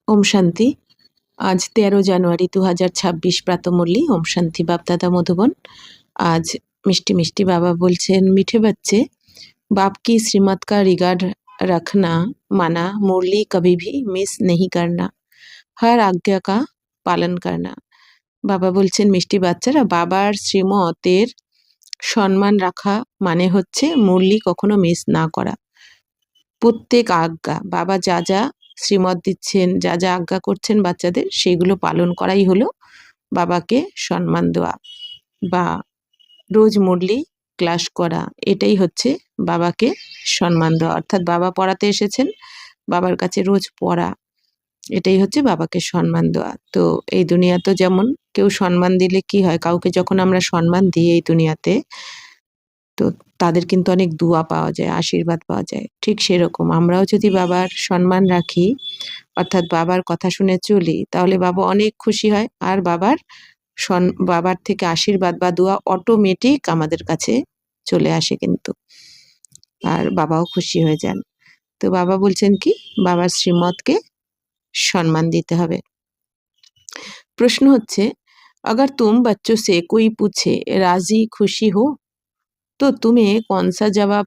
ओम शांति। आज 13 জানুয়ারি 2026 প্রাতঃমূল্যি। ओम शांति बाप दादा मधुबन। आज मिष्टी मिष्टी बाबा बोलছেন, मीठे बच्चे, बाप की श्रीमत का रिगार्ड रखना माना मुरली कभी भी मिस नहीं करना, हर आज्ञा का पालन करना। বাবা বলছেন, মিষ্টি বাচ্চারা, বাবার শ্রীমতের সম্মান রাখা মানে হচ্ছে মুরলি কখনো মিস না করা। প্রত্যেক আজ্ঞা, বাবা যা যা শ্রীমত দিচ্ছেন, যা যা আজ্ঞা করছেন বাচ্চাদের, সেগুলো পালন করাই হলো বাবাকে সম্মান দেওয়া, বা রোজ মুরলি ক্লাস করা, এটাই হচ্ছে বাবাকে সম্মান দেওয়া। অর্থাৎ বাবা পড়াতে এসেছেন, বাবার কাছে রোজ পড়া, এটাই হচ্ছে বাবাকে সম্মান দেওয়া। তো এই দুনিয়াতে যেমন কেউ সম্মান দিলে কি হয়, কাউকে যখন আমরা সম্মান দিই এই দুনিয়াতে, তো তাদের কিন্তু অনেক দুয়া পাওয়া যায়, আশীর্বাদ পাওয়া যায়। ঠিক সেরকম আমরাও যদি বাবার সম্মান রাখি, অর্থাৎ বাবার কথা শুনে চলি, তাহলে বাবা অনেক খুশি হয়, আর বাবার থেকে আশীর্বাদ বা দোয়া অটোমেটিক আমাদের কাছে চলে আসে কিন্তু, আর বাবাও খুশি হয়ে যান। তো বাবা বলছেন কি, বাবার শ্রীমতকে সম্মান দিতে হবে। প্রশ্ন হচ্ছে, अगर तुम बच्चों से कोई पूछे राजी खुशी हो তো तुम्हें कौन सा जवाब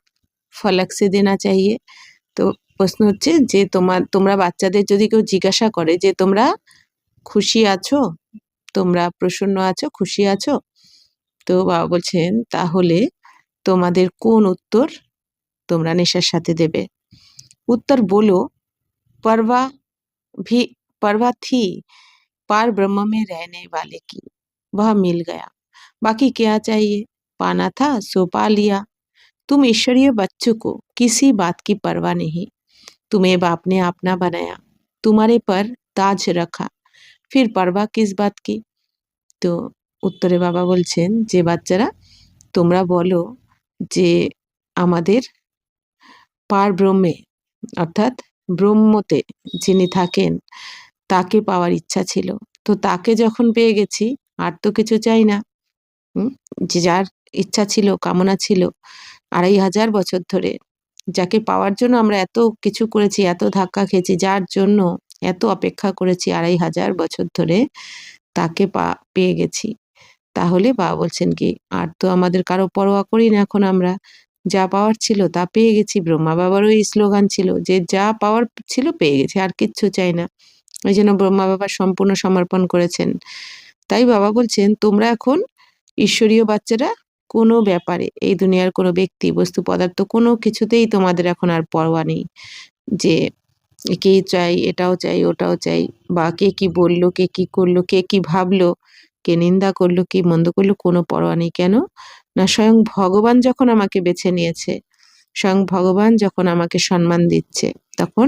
फलक से देना चाहिए। তো প্রশ্ন হচ্ছে যে তোমরা বাচ্চাদের যদি কেউ জিজ্ঞাসা করে যে তোমরা খুশি আছো, তোমরা প্রসন্ন আছো, খুশি আছো, তো বাবা বলছেন তাহলে তোমাদের কোন উত্তর তোমরা নেশার সাথে দেবে। उत्तर बोलो, परवा थी पार ब्रह्म में रहने वाले की, वह मिल गया, बाकी क्या चाहिए, पाना था सो पा लिया। तुम ईश्वरीय बच्चों को किसी बात की परवाह नहीं, तुम्हें बाप ने अपना बनाया, तुम्हारे पर ताज रखा, फिर परवाह किस बात की। তো উত্তরে বাবা বলছেন যে বাচ্চারা, তোমরা বলো যে আমাদের পার ব্রহ্মে, অর্থাৎ ব্রহ্মতে যিনি থাকেন তাকে পাওয়ার ইচ্ছা ছিল, তো তাকে যখন পেয়ে গেছি আর তো কিছু চাই না। যে যার ইচ্ছা ছিল, কামনা ছিল 2500 বছর ধরে, যাকে পাওয়ার জন্য আমরা এত কিছু করেছি, এত ধাক্কা খেয়েছি, যার জন্য এত অপেক্ষা করেছি 2500 বছর ধরে, তাকে পেয়ে গেছি। তাহলে বাবা বলছেন কি, আর তো আমাদের কারো পরোয়া করি না এখন আমরা, যা পাওয়ার ছিল তা পেয়ে গেছি। ব্রহ্মা বাবার ওই স্লোগান ছিল যে যা পাওয়ার ছিল পেয়ে গেছি, আর কিচ্ছু চাই না। ওই জন্য ব্রহ্মা বাবা সম্পূর্ণ সমর্পণ করেছেন। তাই বাবা বলছেন তোমরা এখন ঈশ্বরীয় বাচ্চারা, কোনো ব্যাপারে, এই দুনিয়ার কোনো ব্যক্তি, বস্তু, পদার্থ, কোনো কিছুতেই তোমাদের এখন আর পরোয়া নেই যে কে চাই, এটাও চাই, ওটাও চাই, বা কে কি বললো, কে কি করলো, কে কি ভাবলো, কে নিন্দা করলো, কি মন্দ করলো, কোনো পরোয়া নেই। কেন না, স্বয়ং ভগবান যখন আমাকে বেছে নিয়েছে, স্বয়ং ভগবান যখন আমাকে সম্মান দিচ্ছে, তখন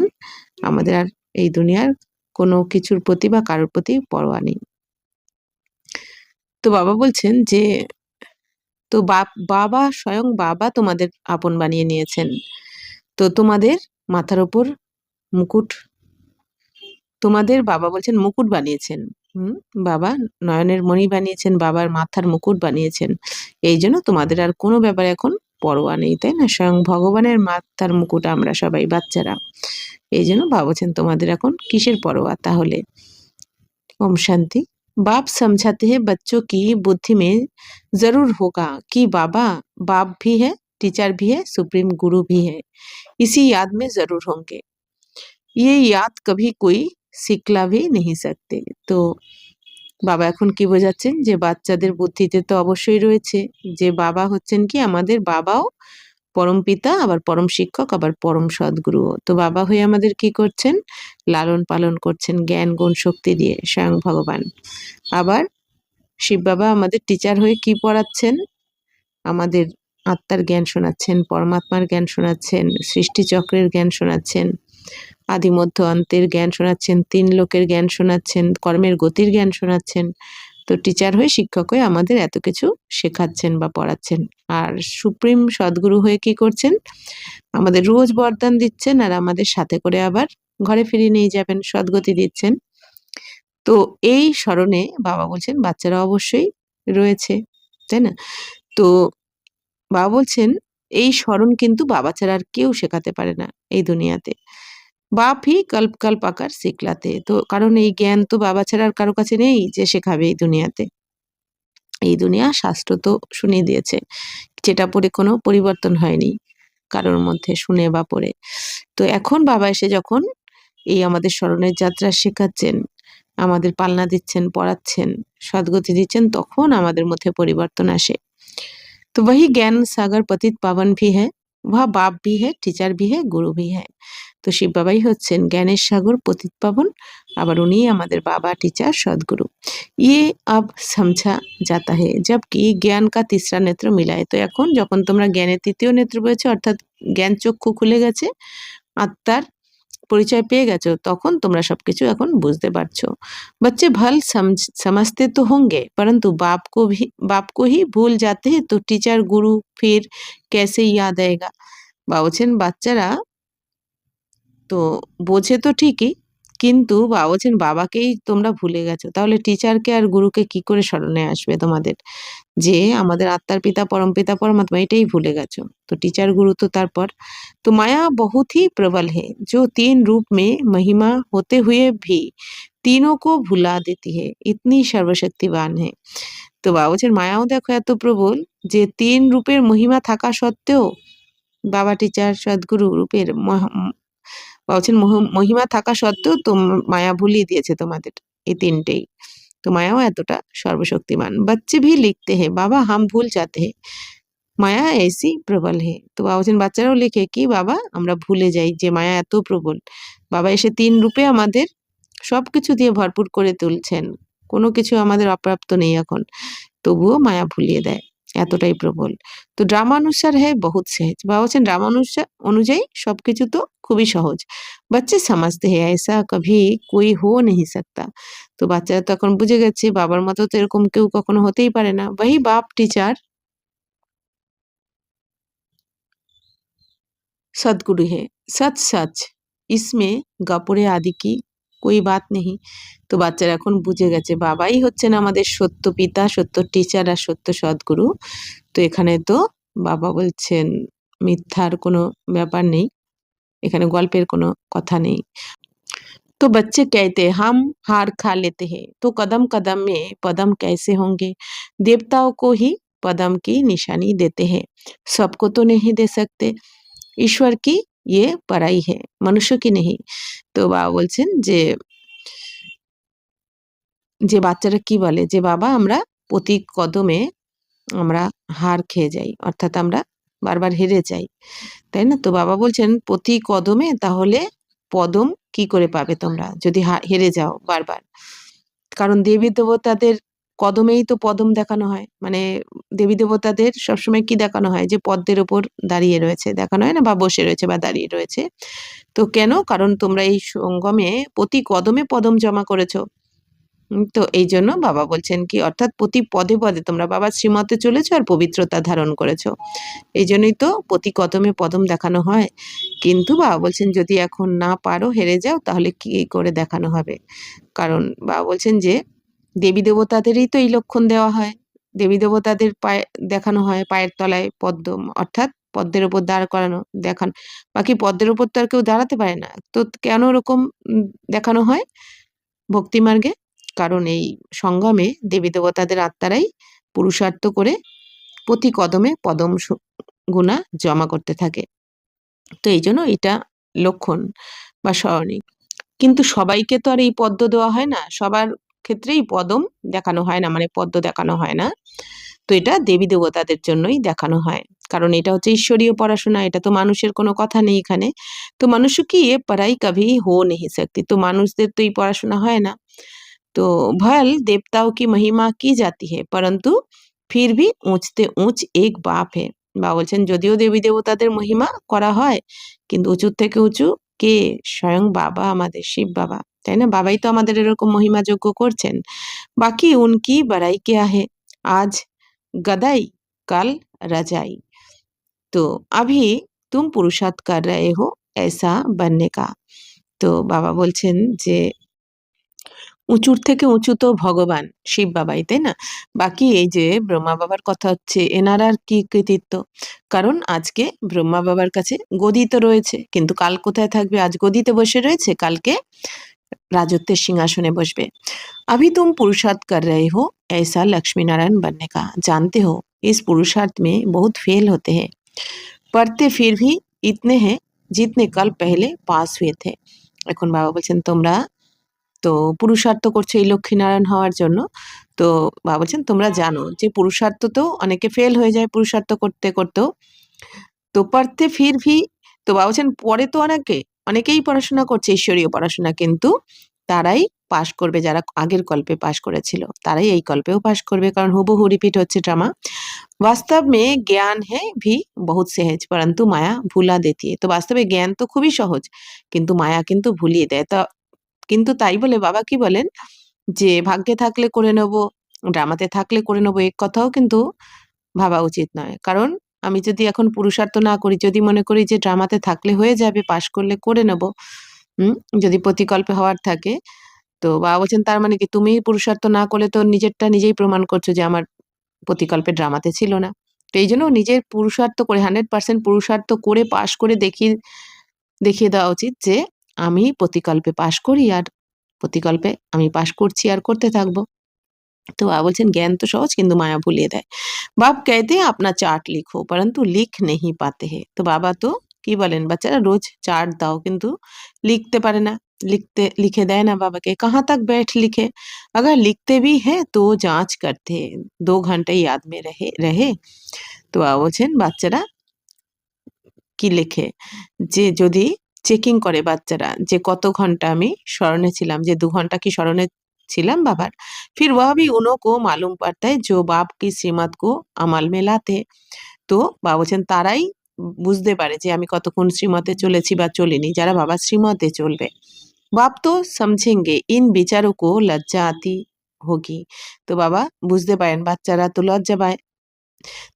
আমাদের আর এই দুনিয়ার কোনো কিছুর প্রতি বা কারোর প্রতি পরোয়া নেই। তো বাবা বলছেন যে, তো বাবা, স্বয়ং বাবা তোমাদের আপন বানিয়ে নিয়েছেন, তো তোমাদের মাথার ওপর মুকুট, তোমাদের বাবা বলছেন মুকুট বানিয়েছেন। বাবা নয়নের মণি বানিয়েছেন, বাবার মাথার মুকুট বানিয়েছেন, এই জন্য তোমাদের আর কোনো ব্যাপারে এখন পরোয়া নেই, তাই না? স্বয়ং ভগবানের মাথার মুকুট আমরা সবাই বাচ্চারা, এই জন্য বাবা বলছেন তোমাদের এখন কিসের পরোয়া তাহলে। ओम शांति। बाप समझाते हैं बच्चों की बुद्धि में जरूर होगा कि बाबा बाप भी है, टीचर भी है, सुप्रीम गुरु भी है, इसी याद में जरूर होंगे, ये याद कभी कोई सिखला भी नहीं सकते। तो বাবা এখন কি বোঝাচ্ছেন যে বাচ্চাদের বুদ্ধিতে তো অবশ্যই রয়েছে যে বাবা হচ্ছেন কি আমাদের বাবাও পরম পিতা, আবার পরম শিক্ষক, আবার পরম সদ্গুরু। তো বাবা হয়ে আমাদের কি করছেন, লালন পালন করছেন জ্ঞান গুণ শক্তি দিয়ে, স্বয়ং ভগবান। আবার শিব বাবা আমাদের টিচার হয়ে কি পড়াচ্ছেন, আমাদের আত্মার জ্ঞান শোনাচ্ছেন, পরমাত্মার জ্ঞান শোনাচ্ছেন, সৃষ্টি চক্রের জ্ঞান শোনাচ্ছেন, আদি মধ্য অন্তের জ্ঞান শোনাচ্ছেন, 3 লোকের জ্ঞান শোনাচ্ছেন, কর্মের গতির জ্ঞান শোনাচ্ছেন। তো টিচার হয়ে, শিক্ষক হয়ে আমাদের এত কিছু শেখাচ্ছেন বা পড়াচ্ছেন। আর সুপ্রিম সদ্গুরু হয়ে কি করছেন, আমাদের রোজ বরদান দিচ্ছেন, আর আমাদের সাথে করে আবার ঘরে ফিরিয়ে নিয়ে যাবেন, সদ্গতি দিচ্ছেন। তো এই স্মরণে বাবা বলছেন বাচ্চারা অবশ্যই রয়েছে, তাই না? তো বাবা বলছেন এই স্মরণ কিন্তু বাবা ছাড়া আর কেউ শেখাতে পারে না এই দুনিয়াতে। বাপ হি কল্প কল্প আকার শিখলাতে। তো কারণ এই জ্ঞান তো বাবা ছাড়া আর কারো কাছে নেই যে শেখাবে এই দুনিয়াতে। এই দুনিয়া শাস্ত্র তো শুনিয়ে দিয়েছে, যেটা পড়ে কোনো পরিবর্তন হয়নি কারোর মধ্যে শুনে বা পড়ে। তো এখন বাবা এসে যখন এই আমাদের স্মরণের যাত্রা শেখাচ্ছেন, আমাদের পালনা দিচ্ছেন, পড়াচ্ছেন, সদ্গতি দিচ্ছেন, তখন আমাদের মধ্যে পরিবর্তন আসে। तो वही ज्ञान सागर पतित पावन भी है, वह बाप भी है, टीचर भी है, गुरु भी है। তো শিব বাবাই হচ্ছেন জ্ঞানের সাগর পতিত পাবন, আবার উনি আমাদের বাবা, টিচার, সদগুরু। ये अब समझा जाता है जबकि ज्ञान का तीसरा नेत्र मिला है। তো এখন যখন তোমরা জ্ঞানের তৃতীয় নেত্র পেয়েছো, অর্থাৎ জ্ঞান চক্ষু খুলে গেছে, আত্মার পরিচয় পেয়ে গেছো, তখন তোমরা সবকিছু এখন বুঝতে পারছো। बच्चे भल समझते तो होंगे परंतु बाप को ही भूल जाते हैं, तो टीचर गुरु फिर कैसे याद आएगा। বা বলছেন বাচ্চারা তো বোঝে তো ঠিকই, কিন্তু বাবা বলছেন বাবাকেই তোমরা ভুলে গেছো, তাহলে টিচারকে আর গুরুকে কি করে স্মরণে আসবে তোমাদের? যে আমাদের আত্মার পিতা परमपिता परमात्मा এটাই ভুলে গেছো। तो टीचर गुरु तो তারপর तो माया बहुत ही प्रबल है जो 3 रूप में महिमा होते हुए भी तीनों को भुला देती है, इतनी सर्वशक्तिवान है। তো বাবা বলছেন মায়াও দেখো এত প্রবল যে 3 রূপের মহিমা থাকা সত্ত্বেও, বাবা, টিচার, সদ্গুরু রূপের বাবা বলছেন মহিমা থাকা সত্ত্বেও তো মায়া ভুলিয়ে দিয়েছে তোমাদের এই 3টেই। तो मायाओं এতটা সর্বশক্তিমান। बच्चे भी लिखते हैं बाबा हम भूल जाते हैं, মায়া ऐसी প্রবল হে। তো বাবা বলছেন বাচ্চারাও লেখে কি বাবা আমরা ভুলে যাই যে মায়া এত প্রবল। বাবা এসে 3 রূপে আমাদের সবকিছু দিয়ে ভরপুর করে তুলছেন, কোনো কিছু আমাদের অপ্রাপ্ত নেই এখন, তবুও মায়া ভুলিয়ে দেয়, এতটাই প্রবল। তো ড্রামানুসার হ্যাঁ বহুত সহজ। বাবা বলছেন অনুযায়ী সবকিছু তো খুবই সহজ। বাচ্চা সমাজতে হ্যাঁ ऐसा कभी कोई हो नहीं सकता। তো বাচ্চারা তো এখন বুঝে গেছে বাবার মতো তো এরকম কেউ কখনো হতেই পারে না। वही बाप टीचर सदगुरु है, सच सच इसमें গপরে আদি কি कोई बात नहीं। তো বাচ্চারা এখন বুঝে গেছে বাবাই হচ্ছেন আমাদের সত্য পিতা, সত্য টিচার আর সত্য সদ্গুরু। তো এখানে তো বাবা বলছেন মিথ্যার কোনো ব্যাপার নেই, এখানে গল্পের কোনো কথা নেই। तो बच्चे कहते हैं हम हार खा लेते हैं, तो कदम कदम में पदम कैसे होंगे। देवताओं को ही पदम की निशानी देते हैं, सबको तो नहीं दे सकते। ईश्वर की ये पराई है, मनुष्य की नहीं। তো বাবা বলছেন যে যে বাচ্চারা কি বলে যে বাবা আমরা প্রতি কদমে আমরা হার খেয়ে যাই, অর্থাৎ আমরা বারবার হেরে যাই, তাই না? তো বাবা বলছেন প্রতি কদমে তাহলে পদম কি করে পাবে তোমরা যদি হেরে যাও বারবার? কারণ দেবী দেবতাদের কদমেই তো পদম দেখানো হয়, মানে দেবী দেবতাদের সবসময় কি দেখানো হয় যে পদ্মের ওপর দাঁড়িয়ে রয়েছে দেখানো হয় না, বা বসে রয়েছে বা দাঁড়িয়ে রয়েছে। তো কেন? কারণ তোমরা এই সঙ্গমে প্রতি কদমে পদম জমা করেছো। তো এইজন্য বাবা বলছেন কি অর্থাৎ প্রতি পদে পদে তোমরা বাবার শ্রীমতে চলেছো আর পবিত্রতা ধারণ করেছো, এইজন্যই তো প্রতি কদমে পদম দেখানো হয়। কিন্তু বাবা বলছেন যদি এখন না পারো, হেরে যাও, তাহলে কি করে দেখানো হবে? কারণ বাবা বলছেন যে দেবী দেবতাদেরই তো এই লক্ষণ দেওয়া হয়, দেবী দেবতাদের পায়ে দেখানো হয় পায়ের তলায় পদ্ম, অর্থাৎ পদ্মের ওপর দাঁড় করানো দেখানো। বাকি পদ্মের ওপর তো আর কেউ দাঁড়াতে পারে না, তো কেন ওরকম দেখানো হয় ভক্তি মার্গে? কারণ এই সঙ্গমে দেবী দেবতাদের আত্মারাই পুরুষার্থ করে প্রতি কদমে পদম গুণা জমা করতে থাকে। তো এই জন্য এটা লক্ষণ বা স্মরণিক। কিন্তু সবাইকে তো আর এই পদ্ম দেওয়া হয় না, সবার ক্ষেত্রেই পদম দেখানো হয় না, মানে পদ্ম দেখানো হয় না। তো এটা দেবী দেবতাদের জন্যই দেখানো হয়, কারণ এটা হচ্ছে ঈশ্বরীয় পড়াশোনা, এটা তো মানুষের কোনো কথা নেই এখানে। তো মানুষ কি এ পড়াই কভি হো नहीं सकती, তো মানুষদের তো এই পড়াশোনা হয় না। तो भल देवताओं की महिमा की जाती है परंतु फिर भी ऊंचते ऊंच एक बाप है। বা বলছেন যদিও দেবী দেবতাদের মহিমা করা হয়, কিন্তু উঁচু থেকে উঁচু কে? স্বয়ং বাবা, আমাদের শিব বাবা, তাই না? বাবাই তো আমাদের এরকম মহিমা যোগ্য করছেন। বাকি উনকি বড়াই क्या है, आज गदाई कल रजाई। तो अभी तुम पुरुषार्थ कर रहे हो ऐसा बनने का। তো বাবা বলছেন যে উঁচুর থেকে উঁচু তো ভগবান শিব বাবাই, তাই না? বাকি এই যে ব্রহ্মা বাবার কথা হচ্ছে, এনার আর কি কৃতিত্ব? কারণ আজকে ব্রহ্মা বাবার কাছে গদি তো রয়েছে, কিন্তু কাল কোথায় থাকবে? আজ গদিতে বসে রয়েছে, কালকে राजत्व सिंहासने बसबे। अभी तुम पुरुषार्थ कर रहे हो ऐसा लक्ष्मी नारायण बनने का, जानते हो इस पुरुषार्थ में बहुत फेल होते हैं, पढ़ते फिर भी इतने हैं जितने कल पहले पास हुए थे। এখন বাবা বলছেন তোমরা তো পুরুষার্থ করছো এই লক্ষ্মীনারায়ণ হওয়ার জন্য, তো বাবা বলছেন তোমরা জানো যে পুরুষার্থ তো অনেকে ফেল হয়ে যায় পুরুষার্থ করতে করতেও, তো পড়তে ফির ভি, তো বাবা বলছেন পড়ে তো অনেকেই পড়াশোনা করছে ঈশ্বরীয় পড়াশোনা, কিন্তু তারাই পাশ করবে যারা আগের কল্পে পাশ করেছিল, তারাই এই কল্পেও পাশ করবে, কারণ হুবহু রিপিট হচ্ছে ড্রামা। वास्तव में ज्ञान है भी बहुत सहज परंतु माया भुला देती है। তো বাস্তবে জ্ঞান তো খুবই সহজ, কিন্তু মায়া কিন্তু ভুলিয়ে দেয়। তা কিন্তু তাই বলে বাবা কি বলেন যে ভাগ্যে থাকলে করে নেব, ড্রামাতে থাকলে করে নেব, এই কথাও কিন্তু ভাবা উচিত নয়। কারণ আমি যদি এখন পুরুষার্থ না করি, যদি মনে করি যে ড্রামাতে থাকলে হয়ে যাবে, পাশ করলে করে নেব, হুম, যদি প্রতিকল্পে হওয়ার থাকে, তো বাবা বলছেন তার মানে কি তুমি পুরুষার্থ না করলে তো নিজেরটা নিজেই প্রমাণ করছো যে আমার প্রতিকল্পে ড্রামাতে ছিল না। তো এই জন্য নিজের পুরুষার্থ করে 100% পুরুষার্থ করে পাশ করে দেখিয়ে দেওয়া উচিত যে আমি প্রতিকল্পে পাশ করি, আর প্রতিকল্পে আমি পাশ করছি আর করতে থাকবো। तो बाबा बोलছেন ज्ञान तो सहज किंतु माया भुलिए देয়। बाप कहते हैं अपना चार्ट लिखो परंतु लिख नहीं पाते हैं। तो বাবা তো কি বলেন বাচ্চারা রোজ চার্ট দাও কিন্তু লিখতে পারে না, লিখে দেয় না বাবাকে। कहाँ तक बैठ लिखे, अगर लिखते भी हैं तो जांच करते हैं 2 घंटे याद में रहे रहे। তো বাবা বলছেন বাচ্চারা কি লেখে যে যদি চেকিং করে বাচ্চারা যে কত ঘন্টা আমি স্মরণে ছিলাম, যে 2 ঘন্টা কি স্মরণে ছিলাম বাবার, फिर वह भी उन्हों को मालूम पड़ता है जो बाप की श्रीमत को अमल में लाते हैं। তো বাবা বলছেন তারাই বুঝতে পারে যে আমি কতক্ষণ শ্রীমতে চলেছি বা চলিনি, যারা বাবার শ্রীমতে চলবে। बाप तो समझेंगे इन विचारों को लज्जा आती होगी। তো বাবা বুঝতে পারেন বাচ্চারা তো লজ্জা পায়,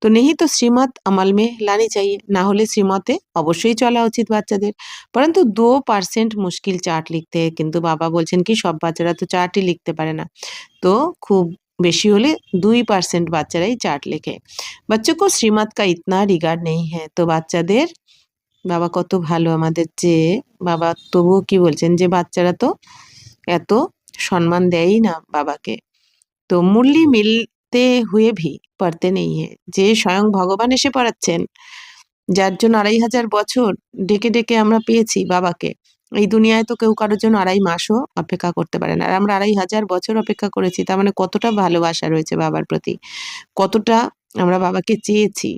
তো नहीं तो श्रीमत अमल में लानी चाहिए, ना होले শ্রীমতে অবশ্যই চলা উচিত বাচ্চাদের। परंतु 2% मुश्किल चार्ट लिखते हैं, কিন্তু বাবা বলছেন কি সব বাচ্চারা তো চার্টই লিখতে পারে না, তো খুব বেশি হলে 2% বাচ্চারাই চার্ট লেখে। बच्चों को श्रीमत का इतना रिगार्ड नहीं है। তো বাচ্চাদের বাবা কত ভালো আমাদের, যে বাবা তবুও কি বলছেন যে বাচ্চারা তো এত সম্মান দেয়ই না বাবাকে। তো মুরলি মিলতে हुए भी पढ़ते नहीं है, যে স্বয়ং ভগবান এসে পড়াচ্ছেন, যার জন্য 2500 বছর ডেকে ডেকে আমরা পেয়েছি বাবাকে। এই দুনিয়ায় তো কেউ কারোর জন্য 2.5 মাসও অপেক্ষা করতে পারে না, আর আমরা 2500 বছর অপেক্ষা করেছি, তার মানে কতটা ভালোবাসা রয়েছে বাবার প্রতি, কতটা আমরা বাবাকে চেয়েছি,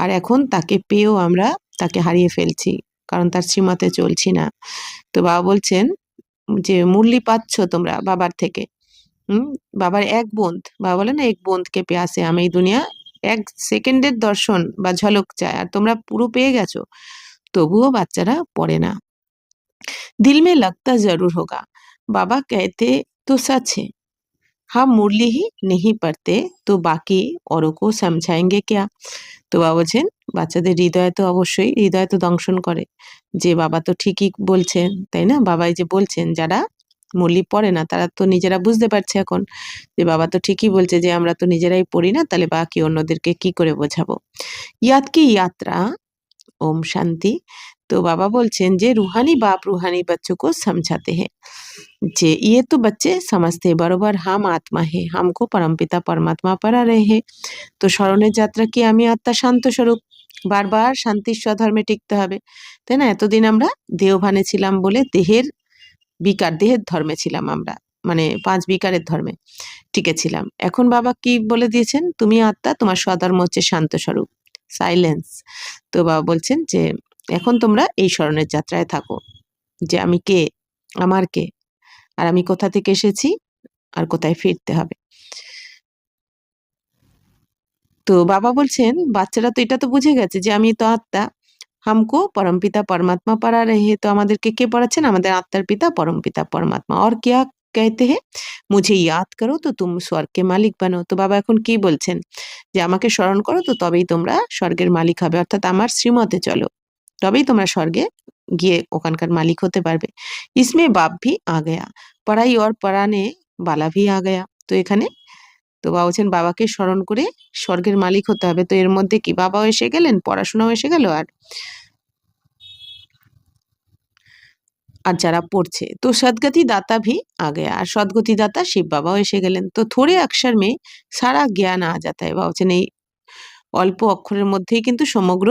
আর এখন তাকে পেয়েও আমরা তাকে হারিয়ে ফেলছি, কারণ তার শ্রীমতে চলছি না। তো বাবা বলছেন যে মুরলি পাচ্ছ তোমরা বাবার থেকে, হুম, বাবার এক বুঁদ, বাবা বলে না এক বুঁদ কে প্যাসে हम এই দুনিয়া 1 সেকেন্ডের দর্শন বা ঝলক চায়, আর তোমরা পুরো পেয়ে গেছো, তবুও বাচ্চারা পড়ে না। दिल में लगता जरूर होगा, बाबा कहते तो सच है, हम मुरली ही नहीं पढ़ते तो बाकी औरों को समझाएंगे क्या। তো বাবা বলছেন বাচ্চাদের হৃদয়ে তো অবশ্যই হৃদয় তো দংশন করে যে বাবা তো ঠিকই বলছেন, তাই না? বাবা এই যে বলছেন যারা মুরলি পড়ে না তারা তো নিজেরা বুঝতে পারছে এখন যে বাবা তো ঠিকই বলছে, যে আমরা তো নিজেরাই পড়ি না, তাহলে বাকি অন্যদেরকে কি করে বোঝাবো। याद की यात्रा, ओम शांति। तो बाबा बोलছেন যে रूहानी बाप रूहानी बच्चों को समझाते हैं যে ये तो बच्चे समझते हैं बरोबर हम आत्मा है, हमको परमपिता परमात्मा पढ़ा रहे हैं। তো স্মরণের যাত্রা কি আমি আত্মা শান্ত স্বরূপ, বারবার শান্তির স্বধর্মে টিকতে হবে, তাই না? এতদিন আমরা দেহভানে ছিলাম বলে দেহের ধর্মে ছিলাম আমরা, মানে 5 বিকারের ধর্মে টিকেছিলাম। এখন বাবা কি বলে দিয়েছেন, তুমি আত্মা, তোমার স্বধর্ম হচ্ছে শান্ত স্বরূপ, সাইলেন্স। তো বাবা বলছেন যে এখন তোমরা এই স্মরণের যাত্রায় থাকো যে আমি কে, আমার কে, আর আমি কোথা থেকে এসেছি আর কোথায় ফিরতে হবে। তো বাবা বলছেন বাচ্চারা তো এটা তো বুঝে গেছে যে আমি তো আত্মা, हमको परमपिता परमात्मा पढ़ा रहे हैं। তো আমাদেরকে কে পড়াচ্ছেন, আমাদের আত্মার পিতা परमपिता परमात्मा। और क्या कहते हैं, मुझे याद करो तो तुम स्वर्ग के मालिक बनो। তো বাবা এখন কি বলছেন যে আমাকে স্মরণ করো তো তবেই তোমরা স্বর্গের মালিক হবে, অর্থাৎ আমার শ্রীমতে চলো তবেই তোমরা স্বর্গে গিয়ে ওখানকার মালিক হতে পারবে। इसमें बाप भी आ गया, पढ़ाई और पढ़ाने বালা ভি আ গয়া। তো এখানে তো বাবা বলছেন বাবাকে স্মরণ করে স্বর্গের মালিক হতে হবে। তো এর মধ্যে কি বাবাও এসে গেলেন, পড়াশোনাও এসে গেল, আর যারা পড়ছে তো সদগতি দাতা ভি আ গয়া, আর সদগতি দাতা শিব বাবাও এসে গেলেন। তো থোড়ে অক্ষর মে সারা জ্ঞান আ যাতা है। বাবা বলছেন এই অল্প অক্ষরের মধ্যেই কিন্তু সমগ্র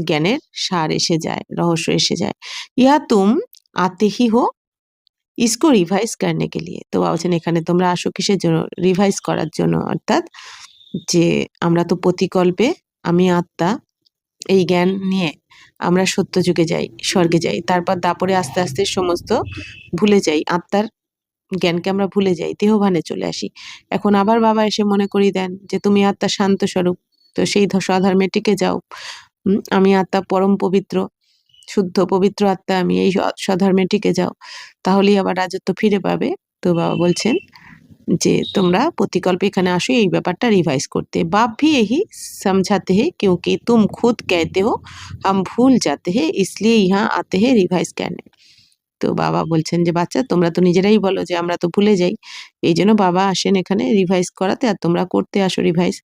জ্ঞানের সার এসে যায়, রহস্য এসে যায়। ইহা তুম আতে হি হো ইসকো রিভাইজ করনে কে লিয়ে। তো বাবা বলছেন এখানে তোমরা আসো কিসের জন্য? রিভাইজ করার জন্য, অর্থাৎ যে আমরা তো প্রতিকল্পে আমি আত্মা এই জ্ঞান নিয়ে আমরা সত্যযুগে যাই, স্বর্গে যাই, তারপর দাপরে আস্তে আস্তে সমস্ত ভুলে যাই, আত্মার জ্ঞানকে আমরা ভুলে যাই, দেহভানে চলে আসি। এখন আবার বাবা এসে মনে করিয়ে দেন যে তুমি আত্মা শান্ত স্বরূপ, তো সেই স্বধর্মে টিকে যাও। আমি আত্মা পরম পবিত্র, শুদ্ধ পবিত্র আত্মা আমি, এই স্বধর্মে টিকে যাও, তাহলেই আবার রাজত্ব ফিরে পাবে। তো বাবা বলছেন যে তোমরা প্রতিকল্পে এখানে আসো এই ব্যাপারটা রিভাইজ করতে। बाप भी यही समझाते हैं क्योंकि तुम खुद कहते हो हम भूल जाते हैं इसलिए यहाँ आते हैं रिवाइज करने। তো বাবা বলছেন যে বাচ্চা তোমরা তো নিজেরাই বলো যে আমরা তো ভুলে যাই, এই জন্য বাবা আসেন এখানে রিভাইজ করাতে, আর তোমরা করতে আসো রিভাইজ।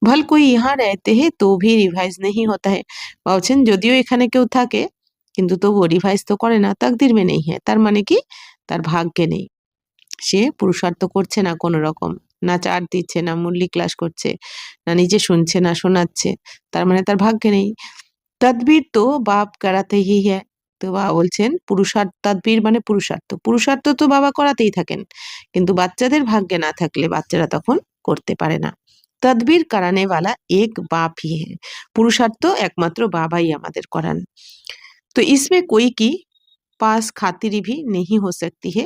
ভল কোই ইহা रहते हैं তো ভি রিভাইজ नहीं होता है। বলছেন যদিও এখানে কেউ থাকে কিন্তু তবুও রিভাইজ তো করে না, তাকদির মে নেই হ্যাঁ, তার মানে কি তার ভাগ্যে নেই, সে পুরুষার্থ করছে না কোনো রকম, না চার্ট দিচ্ছে, না মুরলি ক্লাস করছে, না নিজে শুনছে, না শোনাচ্ছে, তার মানে তার ভাগ্যে নেই। তদবির তো বাপ করাতে হি হ্যায়। তো বাবা বলছেন পুরুষার্থ, তদবির মানে পুরুষার্থ, পুরুষার্থ তো বাবা করাতেই থাকেন, কিন্তু বাচ্চাদের ভাগ্যে না থাকলে বাচ্চারা তখন করতে পারে না। তদবির করানে वाला एक बाप ही है। পুরুষার্থ একমাত্র বাবাই আমাদের করান। তো इसमें कोई की पास खातिरी भी नहीं हो सकती है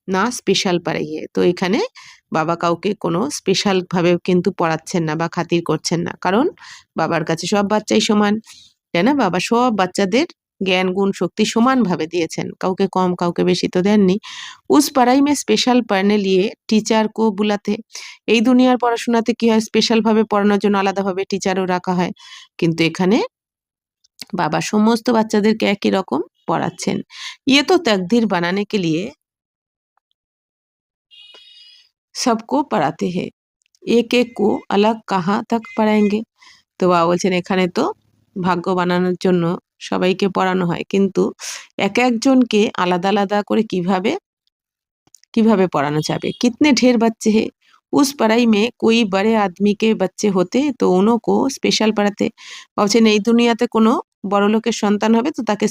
না স্পেশাল পড়াইয়ে। তো এখানে বাবা কাউকে কোনো স্পেশাল ভাবে কিন্তু পড়াচ্ছেন না বা খাতির করছেন না, কারণ বাবার কাছে সব বাচ্চাই সমান, তাই না? বাবা সব বাচ্চাদের জ্ঞান গুণ শক্তি সমানভাবে দিয়েছেন, কাউকে কম কাউকে বেশি তো দেননি। উস পড়াই মে স্পেশাল পড়নে লিয়ে টিচার কো বুলাতে। এই দুনিয়ার পড়াশোনাতে কি হয়, স্পেশাল ভাবে পড়ানোর জন্য আলাদাভাবে টিচারও রাখা হয়, কিন্তু এখানে বাবা সমস্ত বাচ্চাদেরকে একই রকম পড়াচ্ছেন। ইয়ে তো তকদির বানানে কে লিয়ে सबको पढ़ाते हैं, एक एक को अलग कहाँ तक पढ़ाएंगे। তো বাবা বলছেন এখানে তো ভাগ্য বানানোর জন্য সবাইকে পড়ানো হয়, কিন্তু এক একজনকে আলাদা আলাদা করে কিভাবে কিভাবে পড়ানো যাবে। कितने ढेर बच्चे हैं उस पढ़ाई में कोई बड़े आदमी के बच्चे होते तो उन्हों को স্পেশাল পড়াতে। ভাবছেন এই দুনিয়াতে কোনো বড়লোকের সন্তান হবে তো তাকে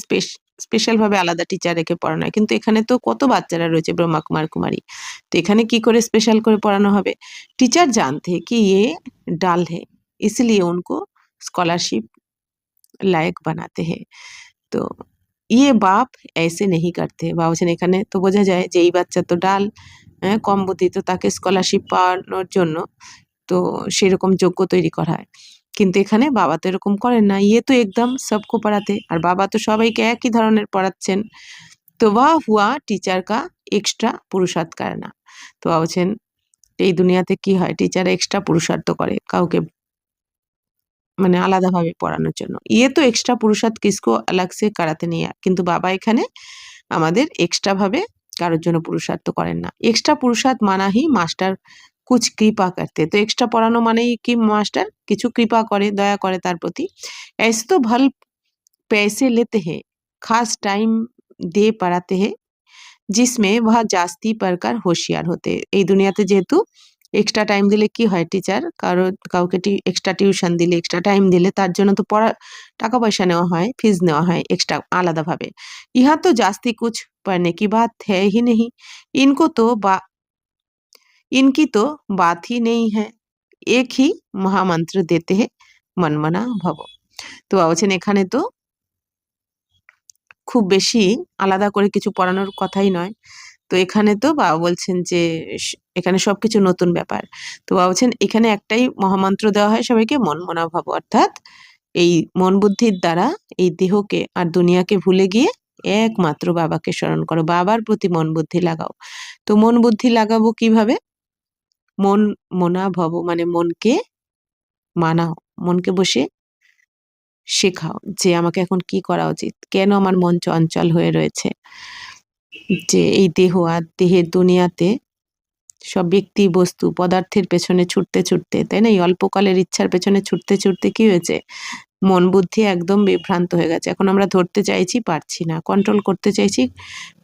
স্পেশাল ভাবে আলাদা টিচার রেখে পড়ানো হয়, কিন্তু এখানে তো কত বাচ্চারা রয়েছে ব্রহ্মা কুমার কুমারী, তো এখানে কি করে স্পেশাল করে পড়ানো হবে। टीचर जानते हैं कि ये डाल है इसलिए उनको स्कॉलरशिप लायक बनाते हैं। তো ইয়ে বাপ ऐसे नहीं करते। বাবা বলছেন এখানে তো বোঝা যায় যে এই বাচ্চা তো ডাল, হ্যাঁ কম বুদ্ধি, তো তাকে স্কলারশিপ পাওয়ানোর জন্য তো সেরকম যোগ্য তৈরি করা হয়, কিন্তু এখানে বাবা তো এরকম করেন না। ইয়ে তো একদম সবকো পড়াতে, আর বাবা তো সবাইকে একই ধরনের পড়াচ্ছেন। তো ওয়া হুয়া টিচার কা এক্সট্রা পুরুষার্থ করে না। তো বাবা বলছেন এই দুনিয়াতে কি হয়, টিচার এক্সট্রা পুরুষার্থ করে কাউকে মানে আলাদাভাবে পড়ানোর জন্য। ইয়ে তো এক্সট্রা পুরুষার্থ কিসকো আলাগ সে করাতে নেই, কিন্তু বাবা এখানে আমাদের এক্সট্রা ভাবে কারোর জন্য পুরুষার্থ করেন না। এক্সট্রা পুরুষার্থ মানা হি মাস্টার কুছ কৃপা করতে। তো এক্সট্রা পড়ানো মানেই কি মাস্টার কিছু কৃপা করে, দয়া করে তার প্রতি। ऐसे तो भल पैसे लेते हैं खास टाइम दे पढ़ाते हैं जिसमें वह जास्ती पढ़कर होशियार होते। এই দুনিয়াতে যেহেতু এক্সট্রা টাইম দিলে কি হয়, টিচার কাউকে এক্সট্রা টিউশন দিলে, এক্সট্রা টাইম দিলে তার জন্য তো টাকা পয়সা নেওয়া হয়, ফিজ নেওয়া হয় এক্সট্রা আলাদাভাবে। यहाँ तो जास्ती कुछ पढ़ने की बात है ही नहीं, इनको तो इनकी तो बात ही नहीं है, एक ही महामंत्र देते हैं मनमना भव। তো বলছেন এখানে তো খুব বেশি আলাদা করে কিছু পড়ানোর কথাই নয়। তো এখানে তো বাবা বলছেন যে এখানে সবকিছু নতুন ব্যাপার। তো বাবা বলছেন এখানে একটাই মহামন্ত্র দেওয়া হয় সবাইকে, মনমনা ভব, অর্থাৎ এই মন বুদ্ধির দ্বারা এই দেহকে আর দুনিয়াকে ভুলে গিয়ে একমাত্র বাবাকে স্মরণ করো, বাবার প্রতি মন বুদ্ধি লাগাও। তো মন বুদ্ধি লাগাবো কিভাবে? মন মনা ভব মানে মনকে মানাও, মনকে বসে শেখাও যে আমাকে এখন কি করা উচিত, কেন আমার মন চঞ্চল হয়ে রয়েছে, যে এই দেহ আর দেহের দুনিয়াতে সব ব্যক্তি বস্তু পদার্থের পেছনে ছুটতে ছুটতে, তাই না? এই অল্পকালের ইচ্ছার পেছনে ছুটতে ছুটতে কি হয়েছে, মন বুদ্ধি একদম বিভ্রান্ত হয়ে গেছে। এখন আমরা ধরতে চাইছি, পারছি না, কন্ট্রোল করতে চাইছি,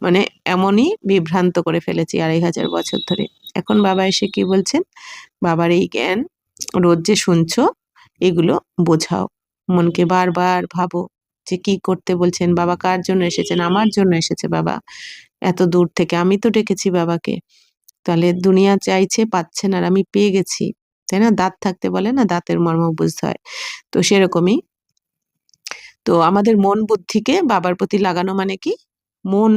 মানে এমনই বিভ্রান্ত করে ফেলেছি 2500 বছর ধরে। এখন বাবা এসে কি বলছেন, বাবার এই জ্ঞান রোজ যে শুনছো এগুলো বোঝাও, মনকে বারবার ভাবো যে কি করতে বলছেন বাবা, কার জন্য এসেছেন, আমার জন্য এসেছে বাবা এত দূর থেকে, আমি তো ডেকেছি বাবাকে। তাহলে দুনিয়া চাইছে, পাচ্ছেন, আর আমি পেয়ে গেছি, তাই না? দাঁত থাকতে বলে না, দাঁতের মর্ম বুঝতে হয়। তো সেরকমই, তো আমাদের মন বুদ্ধিকে বাবার প্রতি লাগানো মানে কি, মন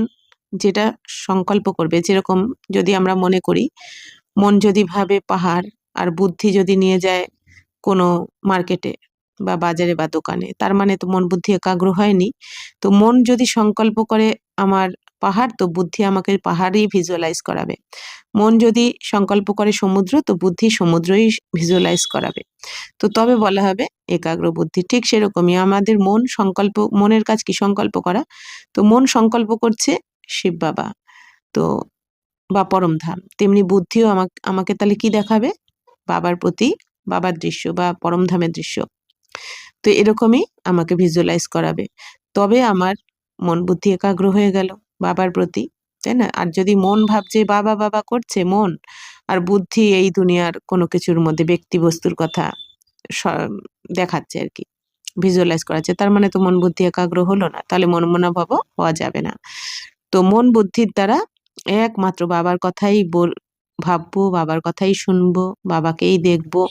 যেটা সংকল্প করবে, যেরকম যদি আমরা মনে করি, মন যদি ভাবে পাহাড়, আর বুদ্ধি যদি নিয়ে যায় কোনো মার্কেটে বা বাজারে বা দোকানে, তার মানে তো মন বুদ্ধি একাগ্র হয়নি। তো মন যদি সংকল্প করে আমার পাহাড়, তো বুদ্ধি আমাকে পাহাড়ই ভিজুয়ালাইজ করাবে। মন যদি সংকল্প করে সমুদ্র, তো বুদ্ধি সমুদ্রই ভিজুয়ালাইজ করাবে। তো তবে বলা হবে একাগ্র বুদ্ধি। ঠিক সেরকমই আমাদের মন সংকল্প, মনের কাজ কি, সংকল্প করা। তো মন সংকল্প করছে শিব বাবা, তো বা পরমধাম, তেমনি বুদ্ধিও আমাকে আমাকে তাহলে কি দেখাবে, বাবার প্রতি, বাবার দৃশ্য বা পরমধামের দৃশ্য। তো এরকমই আমাকে ভিজুয়ালাইজ করাবে, তবে আমার মন বুদ্ধি একাগ্র হয়ে গেল বাবার প্রতি, তাই না? আর যদি মন ভাবছে বাবা বাবা করছে মন, আর বুদ্ধি এই দুনিয়ার কোনো কিছুর মধ্যে ব্যক্তি বস্তুর কথা দেখাচ্ছে আর কি, ভিজুয়ালাইজ করাচ্ছে, তার মানে তো মন বুদ্ধি একাগ্র হলো না, তাহলে মন মনোভাব হওয়া যাবে না। তো মন বুদ্ধির দ্বারা একমাত্র বাবার কথাই ভাববো, বাবার কথাই শুনবো, বাবাকেই দেখবো,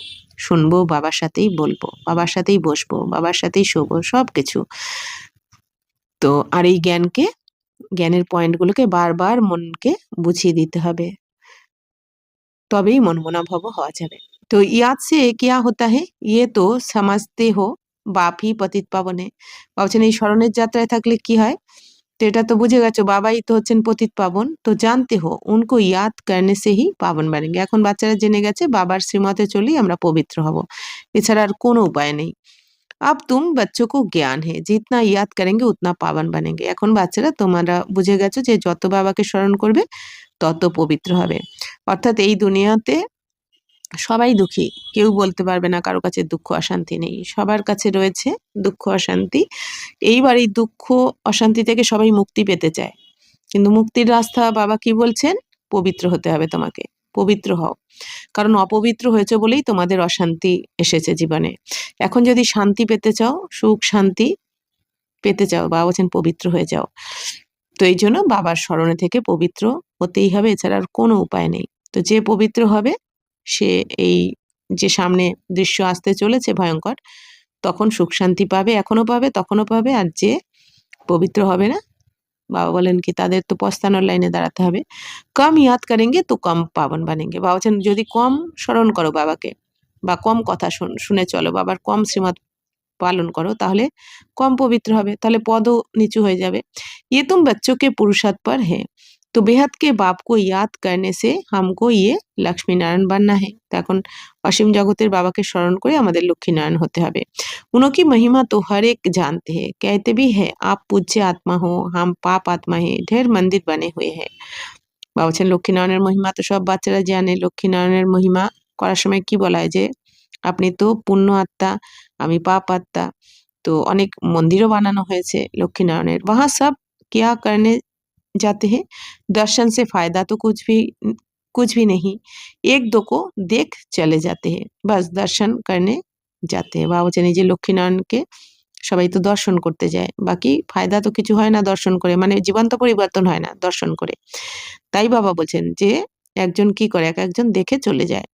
শুনবো, বাবার সাথেই বলবো, বাবার সাথেই বসবো, বাবার সাথেই শোবো, সবকিছু। তো আর এই জ্ঞানকে, জ্ঞানের পয়েন্টগুলোকে বারবার মনকে বুঝিয়ে দিতে হবে, তবেই মন মনোভাব হওয়া যাবে। তো ইয়াদ সে কিয়া হতা হে, ইয়ে তো সমাজতে হো বাপ হি পতিত পাবন হে। ভাবছেন এই স্মরণের যাত্রায় থাকলে কি হয়, তো এটা তো বুঝে গেছো, বাবাই তো হচ্ছেন পতিত পাবন। তো জানতে হো উনকো ইয়াদ করনে সে হি পাবন বানেঙ্গে। এখন বাচ্চারা জেনে গেছে বাবার শ্রীমতে চলেই আমরা পবিত্র হব, এছাড়া আর কোনো উপায় নেই। अब तुम बच्चों को ज्ञान है जितना याद करेंगे उतना पावन बनेंगे। এখন বাচ্চারা তোমরা বুঝে গেছো যে যত বাবাকে স্মরণ করবে তত পবিত্র হবে। অর্থাৎ এই দুনিয়াতে সবাই দুঃখী, কেউ বলতে পারবে না কারো কাছে দুঃখ অশান্তি নেই, সবার কাছে রয়েছে দুঃখ অশান্তি। এইবার এই দুঃখ অশান্তি থেকে সবাই মুক্তি পেতে চায়, কিন্তু মুক্তির রাস্তা বাবা কি বলছেন, পবিত্র হতে হবে তোমাকে, পবিত্র হও, কারণ অপবিত্র হয়েছে বলেই তোমাদের অশান্তি এসেছে জীবনে। এখন যদি শান্তি পেতে চাও, সুখ শান্তি পেতে চাও, বাবা বলছেন পবিত্র হয়ে যাও। তো এই জন্য বাবার স্মরণে থেকে পবিত্র হতেই হবে, এছাড়া আর কোনো উপায় নেই। তো যে পবিত্র হবে সে এই যে সামনে দৃশ্য আসতে চলেছে ভয়ঙ্কর, তখন সুখ শান্তি পাবে, এখনো পাবে, তখনও পাবে। আর যে পবিত্র হবে না, বাবা বলেন কি তাদের তো পস্তানোর লাইনে দাঁড়াতে হবে। কম ইয়াদ করেঙ্গে তো কম পাবন বানেঙ্গে। বাবা বলছেন যদি কম স্মরণ করো বাবাকে, বা কম কথা শুনে চলো, বাবার কম শ্রীমত পালন করো, তাহলে কম পবিত্র হবে, তাহলে পদও নিচু হয়ে যাবে। ये तुम बच्चों के पुरुषार्थ पर है, तो बेहद के बाप को याद करने से हमको ये लक्ष्मी नारायण बनना है। তো এখন অসীম জগতের বাবাকে স্মরণ করে আমাদের লক্ষ্মী নারায়ণ হতে হবে। उनकी महिमा तो हर एक जानते हैं, कहते भी है आप पूज्य आत्मा हो, हम पाप आत्मा है, ढेर मंदिर बने हुए हैं। বাবা বলছেন লক্ষ্মীনারায়ণের মহিমা তো সব বাচ্চারা জানে। লক্ষ্মীনারায়ণের মহিমা করার সময় কি বলা হয় যে আপনি তো পুণ্য আত্মা, আমি পাপ আত্মা। তো অনেক মন্দিরও বানানো হয়েছে লক্ষ্মীনারায়ণের। वहाँ सब क्या करने जाते हैं, दर्शन से फायदा तो कुछ भी नहीं, एक दो को देख चले जाते हैं, बस दर्शन करने जाते हैं। বাবা বলছেন এই যে লক্ষ্মীনারায়ণকে সবাই তো দর্শন করতে যায়, বাকি ফায়দা তো কিছু হয় না দর্শন করে, মানে জীবন তো পরিবর্তন হয় না দর্শন করে। তাই বাবা বলছেন যে একজন কি করে, এক একজন দেখে চলে যায়,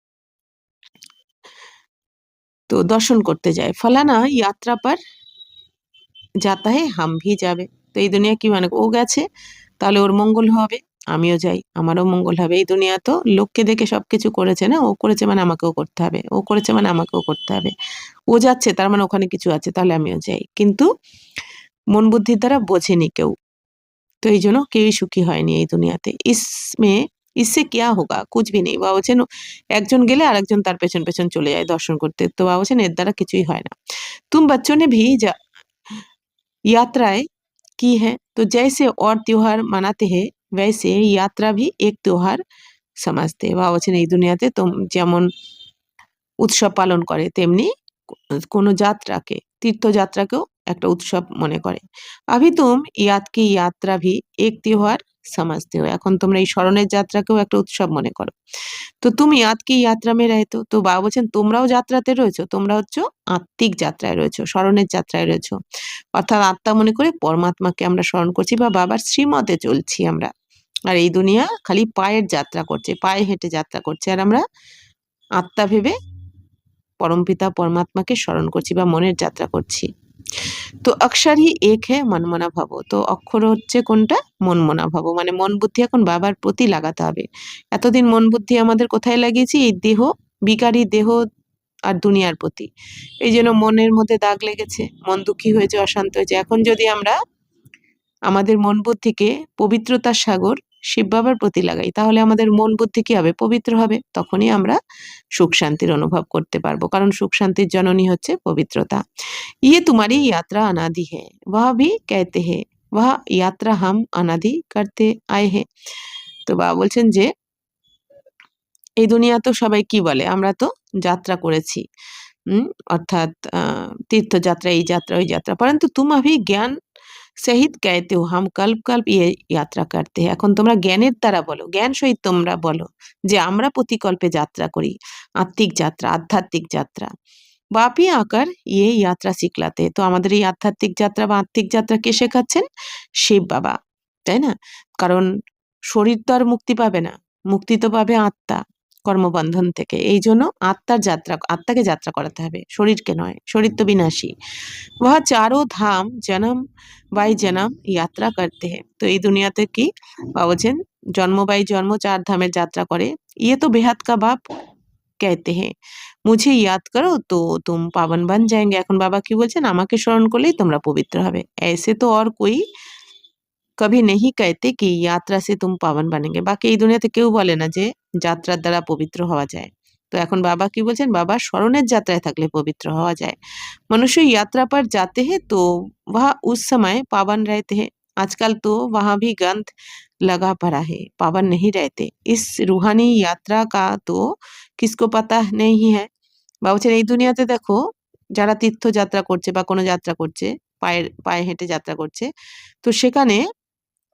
তো দর্শন করতে যায়। ফলানা यात्रा पर जाता है हम भी যাবে। তো এই দুনিয়া কি মানে ও গেছে তাহলে ওর মঙ্গল হবে, আমিও যাই, আমারও মঙ্গল হবে। এই দুনিয়া তো লোককে দেখে সবকিছু করেছে না, ও করেছে মানে আমাকেও করতে হবে, ও করেছে মানে আমাকেও করতে হবে। ও যাচ্ছে তার মানে ওখানে কিছু আছে, তাহলে আমিও যাই। কিন্তু মন বুদ্ধির দ্বারা বোঝেনি কেউ, তো এই জন্য কেউই সুখী হয়নি এই দুনিয়াতে। ইসমে ইসসে কিয়া হোগা কুছ ভি নেই। বাবা বলছেন একজন গেলে আরেকজন তার পেছন পেছন চলে যায় দর্শন করতে, তো বাবা বলছেন এর দ্বারা কিছুই হয় না। तुम बच्चों ने भी यात्राएं की है, तो जैसे और त्योहार मनाते हैं वैसे यात्रा भी एक त्योहार समझते বাবা বলছেন এই দুনিয়াতে যেমন উৎসব পালন করে তেমনি কোনো যাত্রাকে तीर्थयात्राকেও একটা উৎসব মনে করে। अभी तुम याद की यात्रा भी एक त्योहार समझते हो এখন তোমরা এই স্মরণের যাত্রাকেও একটা উৎসব মনে করো। তো তুমি याद की यात्रा में रहते हो তো বাবা বলছেন তোমরাও যাত্রাতে রয়েছো তোমরা হচ্ছে আত্মিক যাত্রায় রয়েছো স্মরণের যাত্রায় রয়েছো অর্থাৎ আত্মা মনে করে পরমাত্মাকে আমরা স্মরণ করছি বা বাবার শ্রীমতে চলছি আমরা আর এই দুনিয়া খালি পায়ের যাত্রা করছে পায়ে হেঁটে যাত্রা করছে আর আমরা আত্মা ভেবে परमपिता परमात्मा के स्मरण করছি বা মনের যাত্রা করছি তো অক্ষর হি এক है मनमना ভাব তো অক্ষর হচ্ছে কোনটা মনমনা ভাব মানে মন বুদ্ধি এখন বাবার প্রতি লাগাতে হবে এতদিন মন বুদ্ধি আমাদের কোথায় লাগিয়েছি এই দেহ বিকারী দেহ আর দুনিয়ার প্রতি এই জন্য মনের মধ্যে দাগ লেগেছে মন দুঃখী হয়েছে অশান্ত হয়েছে এখন যদি আমরা আমাদের মন বুদ্ধিকে পবিত্রতার সাগর শিব বাবার প্রতি লাগাই তাহলে আমাদের মন বুদ্ধি কি হবে পবিত্র হবে তখনই আমরা সুখ শান্তির অনুভব করতে পারবো কারণ সুখ শান্তির জননী হচ্ছে পবিত্রতা ये तुम्हारी यात्रा अनादि है वह भी कहते हैं वह यात्रा हम अनादि करते आए हैं তো বাবা বলছেন যে এই দুনিয়া তো সবাই কি বলে আমরা তো যাত্রা করেছি অর্থাৎ तीर्थयात्रा এই যাত্রা ওই যাত্রা परंतु तुम अभी ज्ञान सहित कहते हो हम कल्प कल्प ये यात्रा करते हैं এখন তোমরা জ্ঞানের দ্বারা বলো জ্ঞান সহিত তোমরা বলো যে আমরা প্রতিকল্পে যাত্রা করি আত্মিক যাত্রা আধ্যাত্মিক যাত্রা বাপই আকার ये यात्रा सिखलाते তো আমাদের এই আধ্যাত্মিক যাত্রা বা আত্মিক যাত্রা কে শেখাচ্ছেন শিব বাবা তাই না কারণ শরীর তো আর মুক্তি পাবে না মুক্তি তো পাবে আত্মা কর্মবন্ধন থেকে এই জন্য আত্মার যাত্রা আত্মাকে যাত্রা করাতে হবে শরীরকে নয় শরীর তো বিনাশী वह चारों धाम जन्म बाई जन्म यात्रा करते हैं तो এই দুনিয়াতে কি বাবা বলছেন জন্ম বাই জন্ম চার ধামের যাত্রা করে ये तो बेहद का बाप कहते हैं मुझे याद करो तो तुम पावन बन जाएंगे এখন বাবা কি বলছেন আমাকে স্মরণ করলেই তোমরা পবিত্র হবে ऐसे तो और कोई कभी नहीं कहते कि यात्रा से तुम पावन बनेंगे বাকি এই দুনিয়াতে কেউ বলে না যে যাত্রার দ্বারা পবিত্র হওয়া যায় তো এখন বাবা কি বলছেন বাবা স্মরণের যাত্রায় থাকলে পবিত্র হওয়া যায় मनुष्य यात्रा पर जाते हैं तो वह उस समय पावन रहते हैं आजकल तो वहां भी गंध लगा पड़ा है पावन नहीं रहते इस रूहानी यात्रा का तो किसको पता नहीं है বাবা বলছেন এই দুনিয়াতে দেখো যারা তীর্থ যাত্রা করছে বা কোনো যাত্রা করছে পায়ে হেঁটে যাত্রা করছে তো সেখানে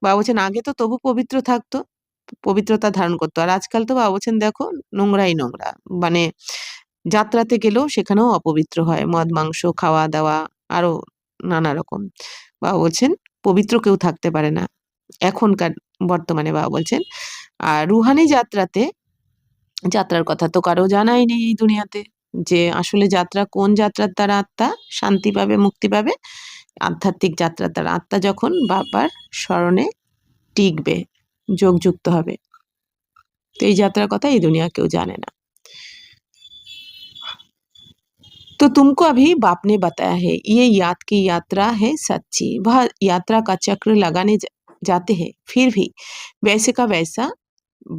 বাবা বলছেন আগে তো তবু পবিত্র থাকতো পবিত্রতা ধারণ করতো আর আজকাল তো বাবা বলছেন দেখো নোংরাই নোংরা মানে যাত্রাতে গেলেও সেখানেও অপবিত্র হয় মদ মাংস খাওয়া দাওয়া আরো নানা রকম বাবা বলছেন পবিত্র কেউ থাকতে পারে না এখনকার বর্তমানে বাবা বলছেন আর রুহানি যাত্রার কথা তো কারো জানাই নেই এই দুনিয়াতে যে আসলে যাত্রা কোন যাত্রার দ্বারা আত্মা শান্তি পাবে মুক্তি পাবে আধ্যাত্মিক যাত্রার দ্বারা আত্মা যখন বাবার স্মরণে টিকবে যোগযুক্ত হবে তো এই যাত্রার কথা এই দুনিয়া কেউ জানে না तो तुमको अभी बाप ने बताया है ये याद की यात्रा है सच्ची वह यात्रा का चक्र लगाने जाते हैं फिर भी वैसे का वैसा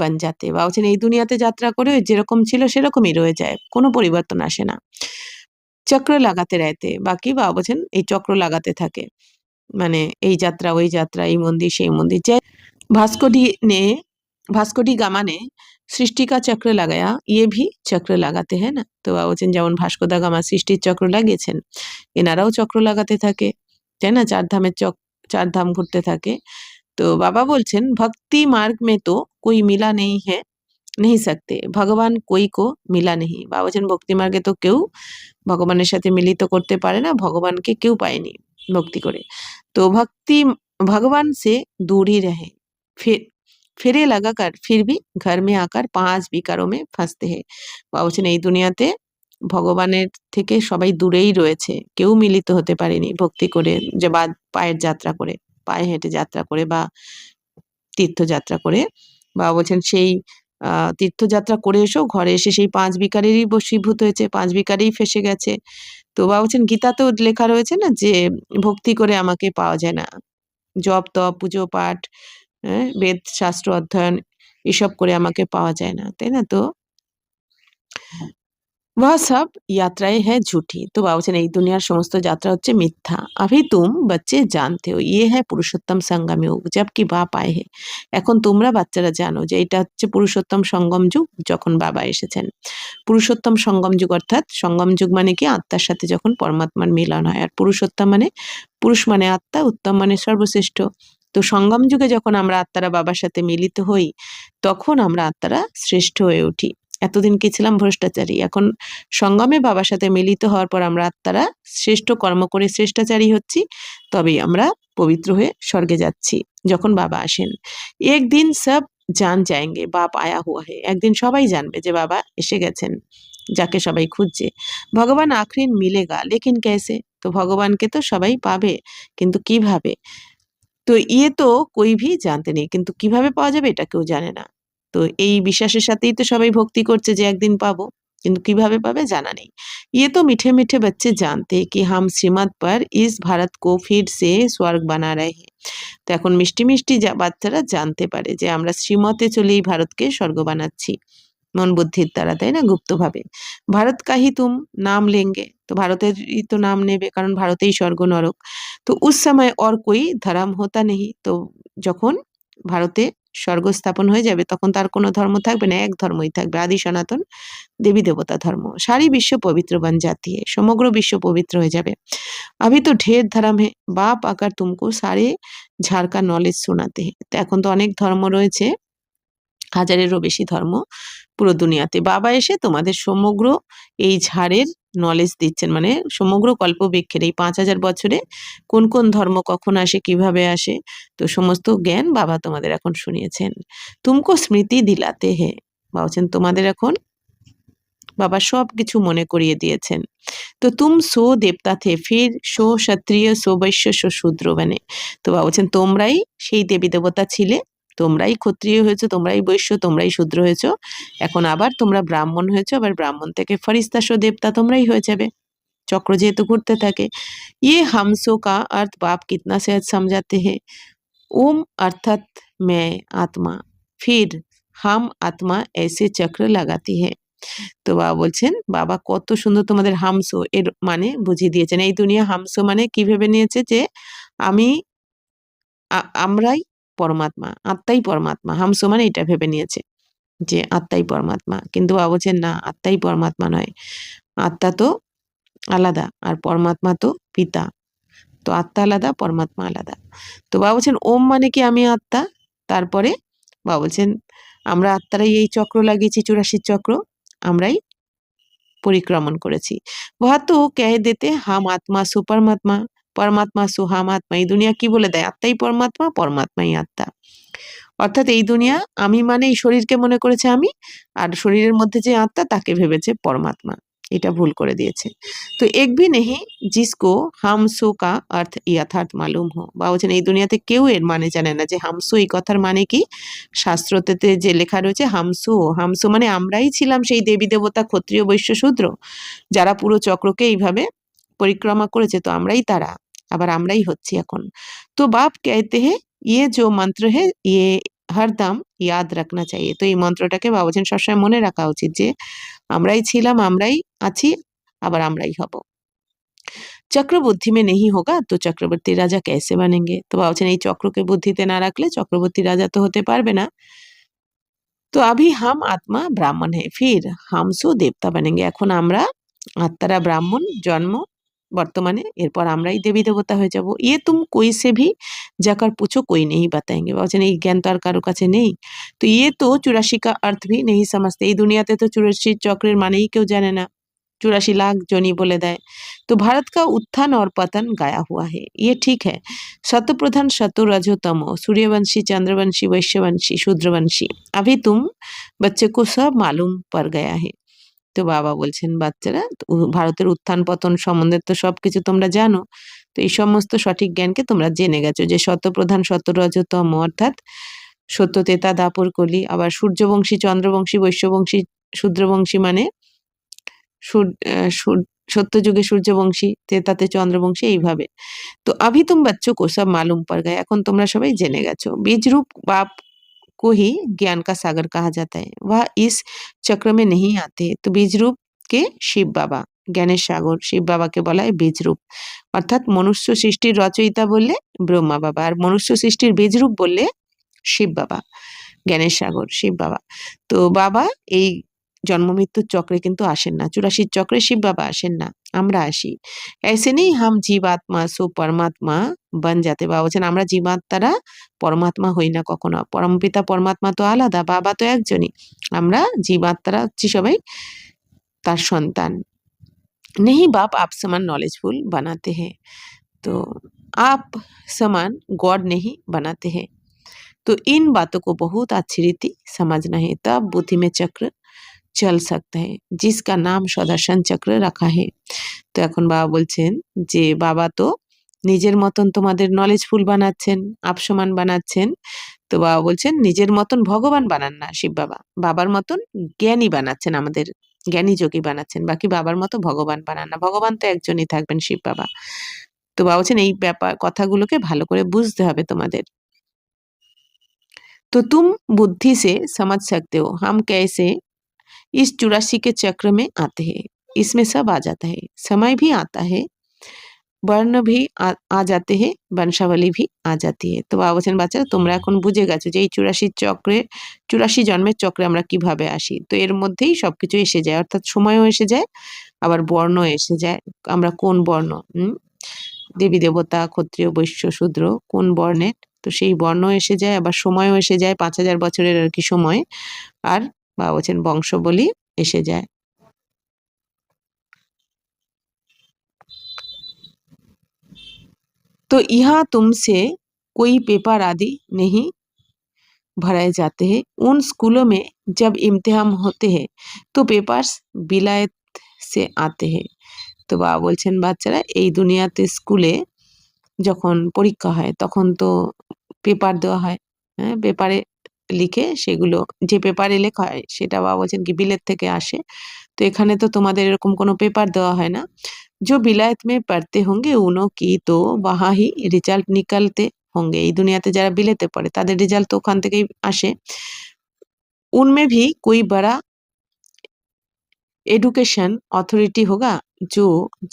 बन जाते বাবা বলছেন এই দুনিয়াতে যাত্রা করে যেরকম ছিল সেরকমই রয়ে যায় কোনো পরিবর্তন আসে না চক্র লাগাতে रहते বাকি বাবা বলছেন এই চক্র লাগাতে থাকে মানে এই যাত্রা ওই যাত্রা এই মন্দির সেই মন্দির যে ভাস্কোডি গামা ने सृष्टि का चक्र लगाया ये भी चक्र लगाते हैं ना তো বাবা বলছেন যেমন ভাস্কো দা গামা সৃষ্টির চক্র লাগিয়েছেন এনারাও চক্র লাগাতে থাকে তাই না চার ধাম ঘুরতে থাকে तो बाबा बोलছেন भक्ति मार्ग में तो कोई मिला नहीं है नहीं सकते ভগবান कोई को मिला नहीं বাবা বলছেন ভক্তি মার্গে তো কেউ ভগবানের সাথে মিলিত করতে পারে না ভগবানকে কেউ পায়নি ভক্তি করে তো ভক্তি भगवान से दूर ही रहे फिर फेरे लगाकर फिर भी घर में आकर 5 विकारों में फंसते हैं বাবা বলছেন এই দুনিয়াতে ভগবানের থেকে সবাই দূরেই রয়েছে কেউ মিলিত হতে পারেনি ভক্তি করে যে বা পায়ের যাত্রা করে পায়ে হেঁটে যাত্রা করে বা তীর্থযাত্রা করে বাবা বলছেন সেই তীর্থযাত্রা করে এসেও ঘরে এসে সেই 5 বিকারেরই বশীভূত হয়েছে 5 বিকারেই ফেসে গেছে তো বাবা বলছেন গীতাতেও লেখা রয়েছে না যে ভক্তি করে আমাকে পাওয়া যায় না জপ তপ পুজো পাঠ বেদ শাস্ত্র অধ্যয়ন এসব করে আমাকে পাওয়া যায় না তাই না তো वह सब यात्राएं है झूठी। तो বাবা বলছেন এই দুনিয়ার সমস্ত যাত্রা হচ্ছে মিথ্যা। अभी तुम बच्चे जानते हो ये है पुरुषोत्तम संगम युग जबकि बाप आए हैं। এখন তোমরা বাচ্চারা জানো যে এটা হচ্ছে পুরুষোত্তম সঙ্গম যুগ যখন বাবা এসেছেন। পুরুষোত্তম সঙ্গম যুগ অর্থাৎ সঙ্গম যুগ মানে কি আত্মার সাথে যখন পরমাত্মার মিলন হয়। আর পুরুষোত্তম মানে পুরুষ মানে আত্মা, উত্তম মানে সর্বশ্রেষ্ঠ। তো সঙ্গম যুগে যখন আমরা আত্মারা বাবার সাথে মিলিত হই তখন আমরা আত্মারা শ্রেষ্ঠ হয়ে উঠি। এতদিন কি ছিলাম ভ্রষ্টাচারী, এখন সঙ্গমে বাবার সাথে মিলিত হওয়ার পর আমরা আত্মারা শ্রেষ্ঠ কর্ম করে শ্রেষ্টাচারী হচ্ছি, তবেই আমরা পবিত্র হয়ে স্বর্গে যাচ্ছি যখন বাবা আসেন। একদিন সব জান যায়েঙ্গে বাপ আয়া হুয়া হে, একদিন সবাই জানবে যে বাবা এসে গেছেন, যাকে সবাই খুঁজছে। ভগবান আখরিন মিলেগা লেকিন कैसे, তো ভগবানকে তো সবাই পাবে কিন্তু কিভাবে। তো ইয়ে তো কই ভি জানতে নেই, কিন্তু কিভাবে পাওয়া যাবে এটা কেউ জানে না। তো এই বিশ্বাসের সাথেই তো সবাই ভক্তি করছে যে একদিন পাবো, কিন্তু কিভাবে পাবে জানা নেই। ये तो मीठे मीठे बच्चे जानते हैं कि हम श्रीमत पर इस भारत को फिर से स्वर्ग बना रहे हैं। তো এখন মিষ্টি মিষ্টি বাচ্চারা জানতে পারে যে আমরা শ্রীমতে চলে এই ভারতকে স্বর্গ বানাচ্ছি মন বুদ্ধির দ্বারা, তাই না, গুপ্তভাবে। ভারত কাহি তুম নাম লেঙ্গে, তো ভারতেরই তো নাম নেবে কারণ ভারতেই স্বর্গ নরক। তো উস সময় और कोई धर्म होता नहीं, তো যখন ভারতে স্বর্গ স্থাপন হয়ে যাবে তখন তার কোনো ধর্ম থাকবে না, এক ধর্মই থাকবে, আদি সনাতন দেবী দেবতা ধর্ম। সারি বিশ্ব পবিত্র बन जाती है, সমগ্র বিশ্ব পবিত্র হয়ে যাবে। अभी तो ढेर धर्म है बाप आकर तुमको सारे झाड़ का नॉलेज सुनाते हैं, তো এখন তো অনেক ধর্ম রয়েছে, হাজারেরও বেশি ধর্ম পুরো দুনিয়াতে। বাবা এসে তোমাদের সমগ্র এই ঝাড়ের নলেজ দিচ্ছেন, মানে সমগ্র কল্পবৃক্ষের এই 5000 বছরে কোন কোন ধর্ম কখন আসে, কিভাবে আসে, তো সমস্ত জ্ঞান বাবা তোমাদের এখন শুনিয়েছেন। তুমকো স্মৃতি দিলাতে হে, বাবা বলছেন তোমাদের এখন বাবা সবকিছু মনে করিয়ে দিয়েছেন। তো তুম সো দেবতা থে ফির সো ক্ষত্রিয় সো বৈশ্য সো শূদ্র বনে, তো বাবা বলছেন তোমরাই সেই দেবী দেবতা ছিলে, তোমরাই ক্ষত্রিয় হয়েছো, তোমরাই বৈশ্য, তোমরাই শূদ্র হয়েছো, এখন আবার তোমরা ব্রাহ্মণ হয়েছো, আবার ব্রাহ্মণ থেকে ফরিস্তা সো দেবতা তোমরাই হয়ে যাবে, চক্র যেহেতু ঘুরতে থাকে। ये हमसो का अर्थ बाप कितना सहज समझाते हैं। ओम अर्थात मैं आत्मा, फिर हम आत्मा ऐसे चक्र लगाती है। তো বাবা বলছেন বাবা কত সুন্দর তোমাদের হামসো এর মানে বুঝিয়ে দিয়েছেন। এই দুনিয়া হামসো মানে কি ভেবে নিয়েছে যে আমি আমরাই পরমাত্মা, আত্মাই পরমাত্মা, হামসো মানে এটা ভেবে নিয়েছে যে আত্মাই পরমাত্মা, কিন্তু বাবা বলছেন না, আত্মাই পরমাত্মা নয়, আত্মা তো আলাদা আর পরমাত্মা তো পিতা, তো আত্মা আলাদা পরমাত্মা আলাদা। তো বাবা বলছেন ওম মানে কি আমি আত্মা, তারপরে বাবা বলছেন আমরা আত্মারাই এই চক্র লাগিয়েছি, 84 চক্র আমরাই পরিক্রমণ করেছি। वह तो कह देते हम आत्मा सु परमात्मा, परमात्मा सु हम आत्मा, এই দুনিয়া কি বলে দেয় আত্মাই পরমাত্মা, পরমাত্মাই আত্মা। অর্থাৎ এই দুনিয়া আমি মানে এই শরীরকে মনে করেছে আমি, আর শরীরের মধ্যে যে আত্মা তাকে ভেবেছে পরমাত্মা, এটা ভুল করে দিয়েছে। তো এক ভি নেহি জিসকো হামসো কা অর্থ যথার্থ মালুম হো, বা বলছেন এই দুনিয়াতে কেউ এর মানে জানে না যে হামসো এই কথার মানে কি। শাস্ত্রতে যে লেখা রয়েছে হামসো, হামসো মানে আমরাই ছিলাম সেই দেবী দেবতা ক্ষত্রিয় বৈশ্য শূদ্র যারা পুরো চক্রকে এইভাবে পরিক্রমা করেছে, তো আমরাই তারা, আবার আমরাই হচ্ছি এখন। তো বাপ कहते हैं ये जो मंत्र है ये हरदम याद रखना चाहिए, তো এই মন্ত্রটাকে বাবা বলছেন সবসময় মনে রাখা উচিত যে আমরাই ছিলাম, আমরাই আছি, আবার আমরাই হব। চক্র বুদ্ধি में नहीं होगा तो চক্রবর্তী রাজা कैसे बनेंगे, তো বাবা বলছেন এই চক্রকে বুদ্ধিতে না রাখলে চক্রবর্তী রাজা তো হতে পারবে না। তো अभी हम आत्मा ब्राह्मण है फिर हम सो देवता बनेंगे, এখন আমরা আত্মারা ব্রাহ্মণ জন্ম বর্তমানে, এরপর আমরাই দেবী দেবতা হয়ে যাব। ये तुम कोई से भी जाकर पूछो कोई नहीं बताएंगे, বলছেন এই জ্ঞান তো আর কারো কাছে নেই। তো ये तो 84 का अर्थ भी नहीं समझते, এই দুনিয়াতে তো 84 চক্রের মানেই কেউ জানে না, 84 लाख জনই বলে দেয়। तो भारत का उत्थान और पतन गाया हुआ है ये ठीक है, शतप्रधान शतो रजोतमो सूर्यवंशी चंद्रवंशी वैश्यवंशी शूद्रवंशी, अभी तुम बच्चे को सब मालूम पड़ गया है। তো বাবা বলছেন বাচ্চারা ভারতের উত্থান পতন সম্বন্ধে তো সবকিছু তোমরা জানো, তো এই সমস্ত সঠিক জ্ঞানকে তোমরা জেনে গেছো যে শতপ্রধান শতরজতম অর্থাৎ সত্য তেতা দাপর কলি, আবার সূর্যবংশী চন্দ্রবংশী বৈশ্যবংশী শূদ্রবংশী মানে সত্যযুগে সূর্যবংশী, তেতাতে চন্দ্রবংশী, এইভাবে। তো अभी तुम बच्चों को सब मालूम पड़ गया, এখন তোমরা সবাই জেনে গেছো। बीज रूप बाप को ही ज्ञान का सागर कहा जाता है, वह इस चक्र में नहीं आते। तो बीज रूप কে? শিব বাবা। জ্ঞানের সাগর শিব বাবাকে বলা হয় বীজরূপ। অর্থাৎ মনুষ্য সৃষ্টির রচয়িতা বললে ব্রহ্মা বাবা, আর মনুষ্য সৃষ্টির বীজরূপ বললে শিব বাবা, জ্ঞানের সাগর শিব বাবা। তো বাবা এই জন্ম মৃত্যুর চক্রে কিন্তু আসেন না, 84 চক্রে শিব বাবা আসেন না, আমরা আসি। ऐसे नहीं हम জীবাত্মা সো পরমাত্মা বন যাতে। বাবা বলছেন আমরা জীবাত্মারা পরমাত্মা হই না কখনো। পরমপিতা পরমাত্মা তো আলাদা, বাবা তো একজনই। আমরা জীবাত্মারা হচ্ছি সবাই তার সন্তান। नहीं बाप आप समान नॉलेजफुल बनाते हैं, तो आप समान गॉड नहीं बनाते हैं। तो इन बातों को बहुत अच्छी रीति समझना है, तब बुद्धि में चक्र चल सकता है, जिसका नाम সদর্শন চক্র রাখা है। তো এখন বাবা বলছেন যে বাবা তো নিজের মতন তোমাদের নলেজফুল বানাচ্ছেন, আপসমান বানাচ্ছেন। তো বাবা বলছেন নিজের মতন ভগবান বানান না শিব বাবা, বাবার মতন জ্ঞানী বানাচ্ছেন, আমাদের জ্ঞানী যোগী বানাচ্ছেন, বাকি বাবার মতো ভগবান বানান না। ভগবান তো একজনই থাকবেন, শিব বাবা। তো বাবা বলছেন এই ব্যাপার কথাগুলোকে ভালো করে বুঝতে হবে তোমাদের। तो तुम बुद्धि से समझ सकते हो हम कैसे इस 84 के चक्र में आते हैं। इसमें सब आ जाता है, समय भी आता है, বর্ণ ভি আ যাতে হে, বংশাবলী ভি আ যাতি হে। তো বাবা বলছেন বাচ্চারা তোমরা এখন বুঝে গেছো যে এই 84 চক্রে, 84 জন্মের চক্রে আমরা কিভাবে আসি। তো এর মধ্যেই সবকিছু এসে যায়, অর্থাৎ সময়ও এসে যায়, আবার বর্ণ এসে যায়। আমরা কোন বর্ণ, দেবী দেবতা, ক্ষত্রিয়, বৈশ্য, শূদ্র, কোন বর্ণের, তো সেই বর্ণ এসে যায়, আবার সময়ও এসে যায়, 5000 বছরের আর কি সময়। আর বাবা বলছেন বংশাবলী এসে যায়। तो यहाँ तुमसे कोई पेपर आदि नहीं भराए जाते हैं। उन स्कूलों में जब इम्तिहान होते हैं तो पेपर्स विलायत से आते हैं। তো বাবা বলছেন বাচ্চারা এই দুনিয়াতে স্কুলে যখন পরীক্ষা হয় তখন তো পেপার দেওয়া হয়, হ্যাঁ, পেপারে লিখে সেগুলো, যে পেপারে লেখা হয় সেটা বাবা বলছেন কি বিলেত থেকে আসে। তো এখানে তো তোমাদের এরকম কোনো পেপার দেওয়া হয় না। जो विलायत में पढ़ते होंगे उन्हों की तो वहाँ ही रिजल्ट निकलते होंगे। এই দুনিয়াতে যারা বিলেতে পড়ে তাদের রেজাল্ট তো ওখান থেকেই আসে। उनमें भी कोई बड़ा एडुकेशन अथॉरिटी होगा जो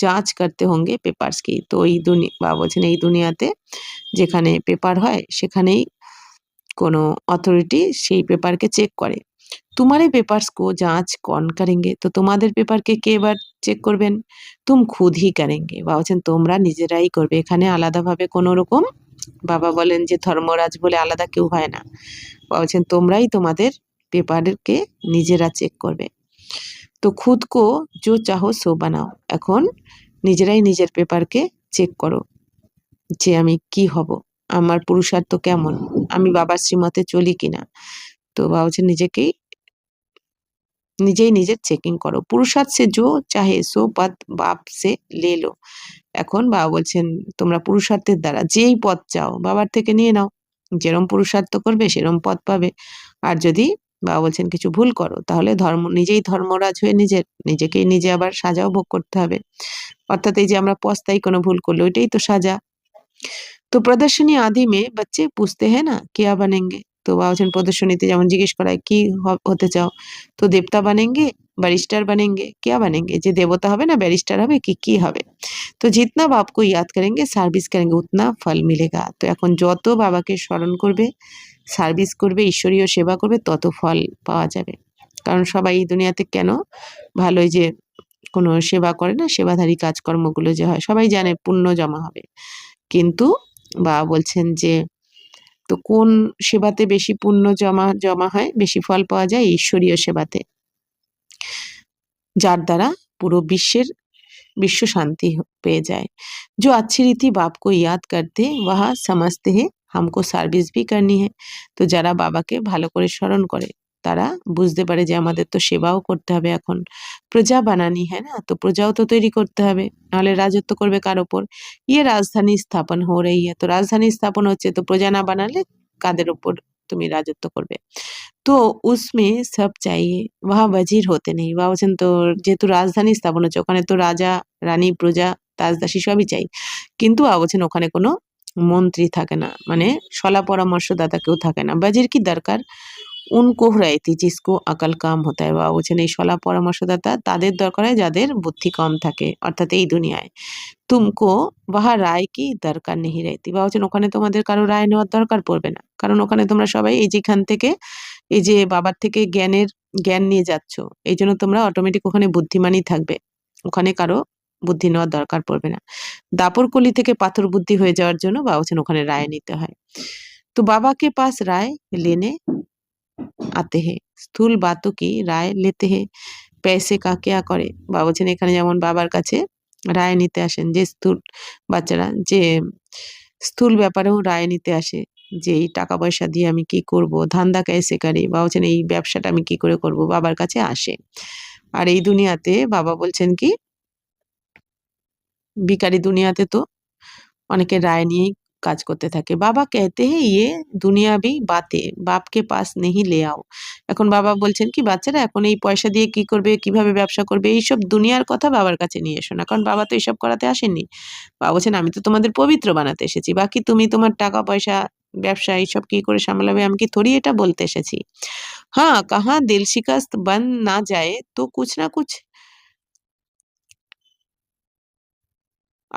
जांच करते होंगे पेपर्स की। তো এই বাবা বলছেন এই দুনিয়াতে যেখানে পেপার হয় সেখানেই কোনো অথরিটি সেই পেপারকে চেক করে। तुम्हारे पेपर्स को जांच कौन करेंगे, তো তোমাদের পেপারকে কে এবার চেক করবেন? তুম খুদ হি করেंगे। বাবা বলছেন তোমরা নিজেরাই করবে, এখানে আলাদাভাবে কোনো রকম, বাবা বলেন যে ধর্মরাজ বলে আলাদা কেউ হয় না। বাবা বলছেন তোমরাই তোমাদের পেপারকে নিজেরা চেক করবে। তো খুদ কো जो चाहो सो बनाओ। এখন নিজেরাই নিজের পেপারকে চেক করো যে আমি কি হব, আমার পুরুষার্থ কেমন, আমি বাবার শ্রীমতে চলি কিনা। তো বাবা বলছেন নিজেই নিজের চেকিং করো। পুরুষার্থ সে जो चाहे सो पद बाप से ले लो। এখন বাবা বলছেন তোমরা পুরুষার্থের দ্বারা যেই পদ চাও বাবার থেকে নিয়ে নাও, যেরম পুরুষার্থ করবে সেরম পদ পাবে। আর যদি বাবা বলছেন কিছু ভুল করো তাহলে নিজেই ধর্মরাজ হয়ে নিজেকেই নিজে আবার সাজাও ভোগ করতে হবে। অর্থাৎ এই যে আমরা পস্তাই কোনো ভুল করলে, ওইটাই তো সাজা। তো প্রদর্শনী আদি মে বাচ্চে পুছতে হ্যাঁ না কেয়া বানেঙ্গে। তো বাবা বলছেন প্রদর্শনীতে যেমন জিজ্ঞেস করায় কি হতে চাও, তো দেবতা বানেঙ্গে, ব্যারিস্টার বানেঙ্গে, কেয়া বানেঙ্গে, যে দেবতা হবে না ব্যারিস্টার হবে কি হবে। তো জিতনা বাপকে ইয়াদ করেঙ্গে সার্ভিস করেঙ্গে উতনা ফল মিলেগা। তো এখন যত বাবাকে স্মরণ করবে, সার্ভিস করবে, ঈশ্বরীয় সেবা করবে, তত ফল পাওয়া যাবে। কারণ সবাই এই দুনিয়াতে কেন ভালো, এই যে কোনো সেবা করে না, সেবাধারী কাজকর্মগুলো যে হয় সবাই জানে পুণ্য জমা হবে, কিন্তু বাবা বলছেন যে তো কোন সেবাতে বেশি পুণ্য জমা হয়, বেশি ফল পাওয়া যায়? ঈশ্বরীয় সেবাতে, যার দ্বারা পুরো বিশ্ব শান্তি পেয়ে যায়। जो अच्छी रीति बाप को याद करते वह समझते हैं हमको সার্ভিস भी करनी है। তো যারা বাবাকে ভালো করে স্মরণ করে তারা বুঝতে পারে যে আমাদের তো সেবাও করতে হবে। এখন প্রজা বানানি হ্যাঁ না, তো প্রজাও তো তৈরি করতে হবে, নাহলে রাজত্ব করবে কার ওপর। ইয়ে রাজধানী স্থাপন হো রही है, তো রাজধানী স্থাপন হচ্ছে, তো প্রজা না বানালে কাদের ওপর তুমি রাজত্ব করবে। তো উসমে সব চাইয়ে ওয়াহা ওয়াজির হতে নেই। বাবা বলছেন তো যেহেতু রাজধানী স্থাপন হচ্ছে ওখানে তো রাজা, রানী, প্রজা, দাসদাসী সবই চাই, কিন্তু বাবা বলছেন ওখানে কোনো মন্ত্রী থাকে না, মানে শলা পরামর্শদাতা কেউ থাকে না। ওয়াজির কি দরকার, উনকো রাইতি জিসকো আকাল কাম হতা হয়। বাবা বলছেন এই সলা পরামর্শদাতা তাদের দরকার হয় যাদের বুদ্ধি কম থাকে, অর্থাৎ এই দুনিয়ায়। তুমকো ওয়াহা রায় কি দরকার নেহি রহতি। বাবা বলছেন ওখানে তোমাদের কারো রায় নেওয়ার দরকার পড়বে না, কারণ ওখানে তোমরা সবাই এই যেখান থেকে এই যে বাবার থেকে জ্ঞান নিয়ে যাচ্ছ, এই জন্য তোমরা অটোমেটিক ওখানে বুদ্ধিমানই থাকবে, ওখানে কারো বুদ্ধি নেওয়ার দরকার পড়বে না। দাপর কলি থেকে পাথর বুদ্ধি হয়ে যাওয়ার জন্য বাবা বলছেন ওখানে রায় নিতে হয়। তো বাবাকে পাস রায় লেনে আতে হে, স্থূল বাতও কি রায় লেতে হে, पैसे का क्या করে। বাবা বলছেন এখানে যেমন বাবার কাছে রায় নিতে আসেন যে স্থূল বাচ্চারা, যে স্থূল ব্যাপারেও রায় নিতে আসে, যে এই টাকা পয়সা দিয়ে আমি কি করব, ধান্দা कैसे করি। বাবা বলছেন এই ব্যবসাটা আমি কি করে করব, বাবার কাছে আসে। আর এই দুনিয়াতে বাবা বলছেন কি ভিখারি দুনিয়াতে তো অনেকে রায় নিয়েই কাজ করতে থাকে। বাবা कहते हैं ये दुनियावी बातें बाप के पास नहीं ले आओ। এখন বাবা বলছেন কি বাচ্চারা এখন এই পয়সা দিয়ে কি করবে, কিভাবে ব্যবসা করবে, এইসব দুনিয়ার কথা বাবার কাছে নিয়ে এসো না, কারণ বাবা তো এইসব করাতে আসেননি। বাবা বলছেন আমি তো তোমাদের পবিত্র বানাতে এসেছি, বাকি তুমি তোমার টাকা পয়সা ব্যবসা এইসব কি করে সামলাবে আমি কি থোড়ি এটা বলতে এসেছি। হ্যাঁ কাহা দিল শিকস্ত বন না যায় তো কুছ না কুছ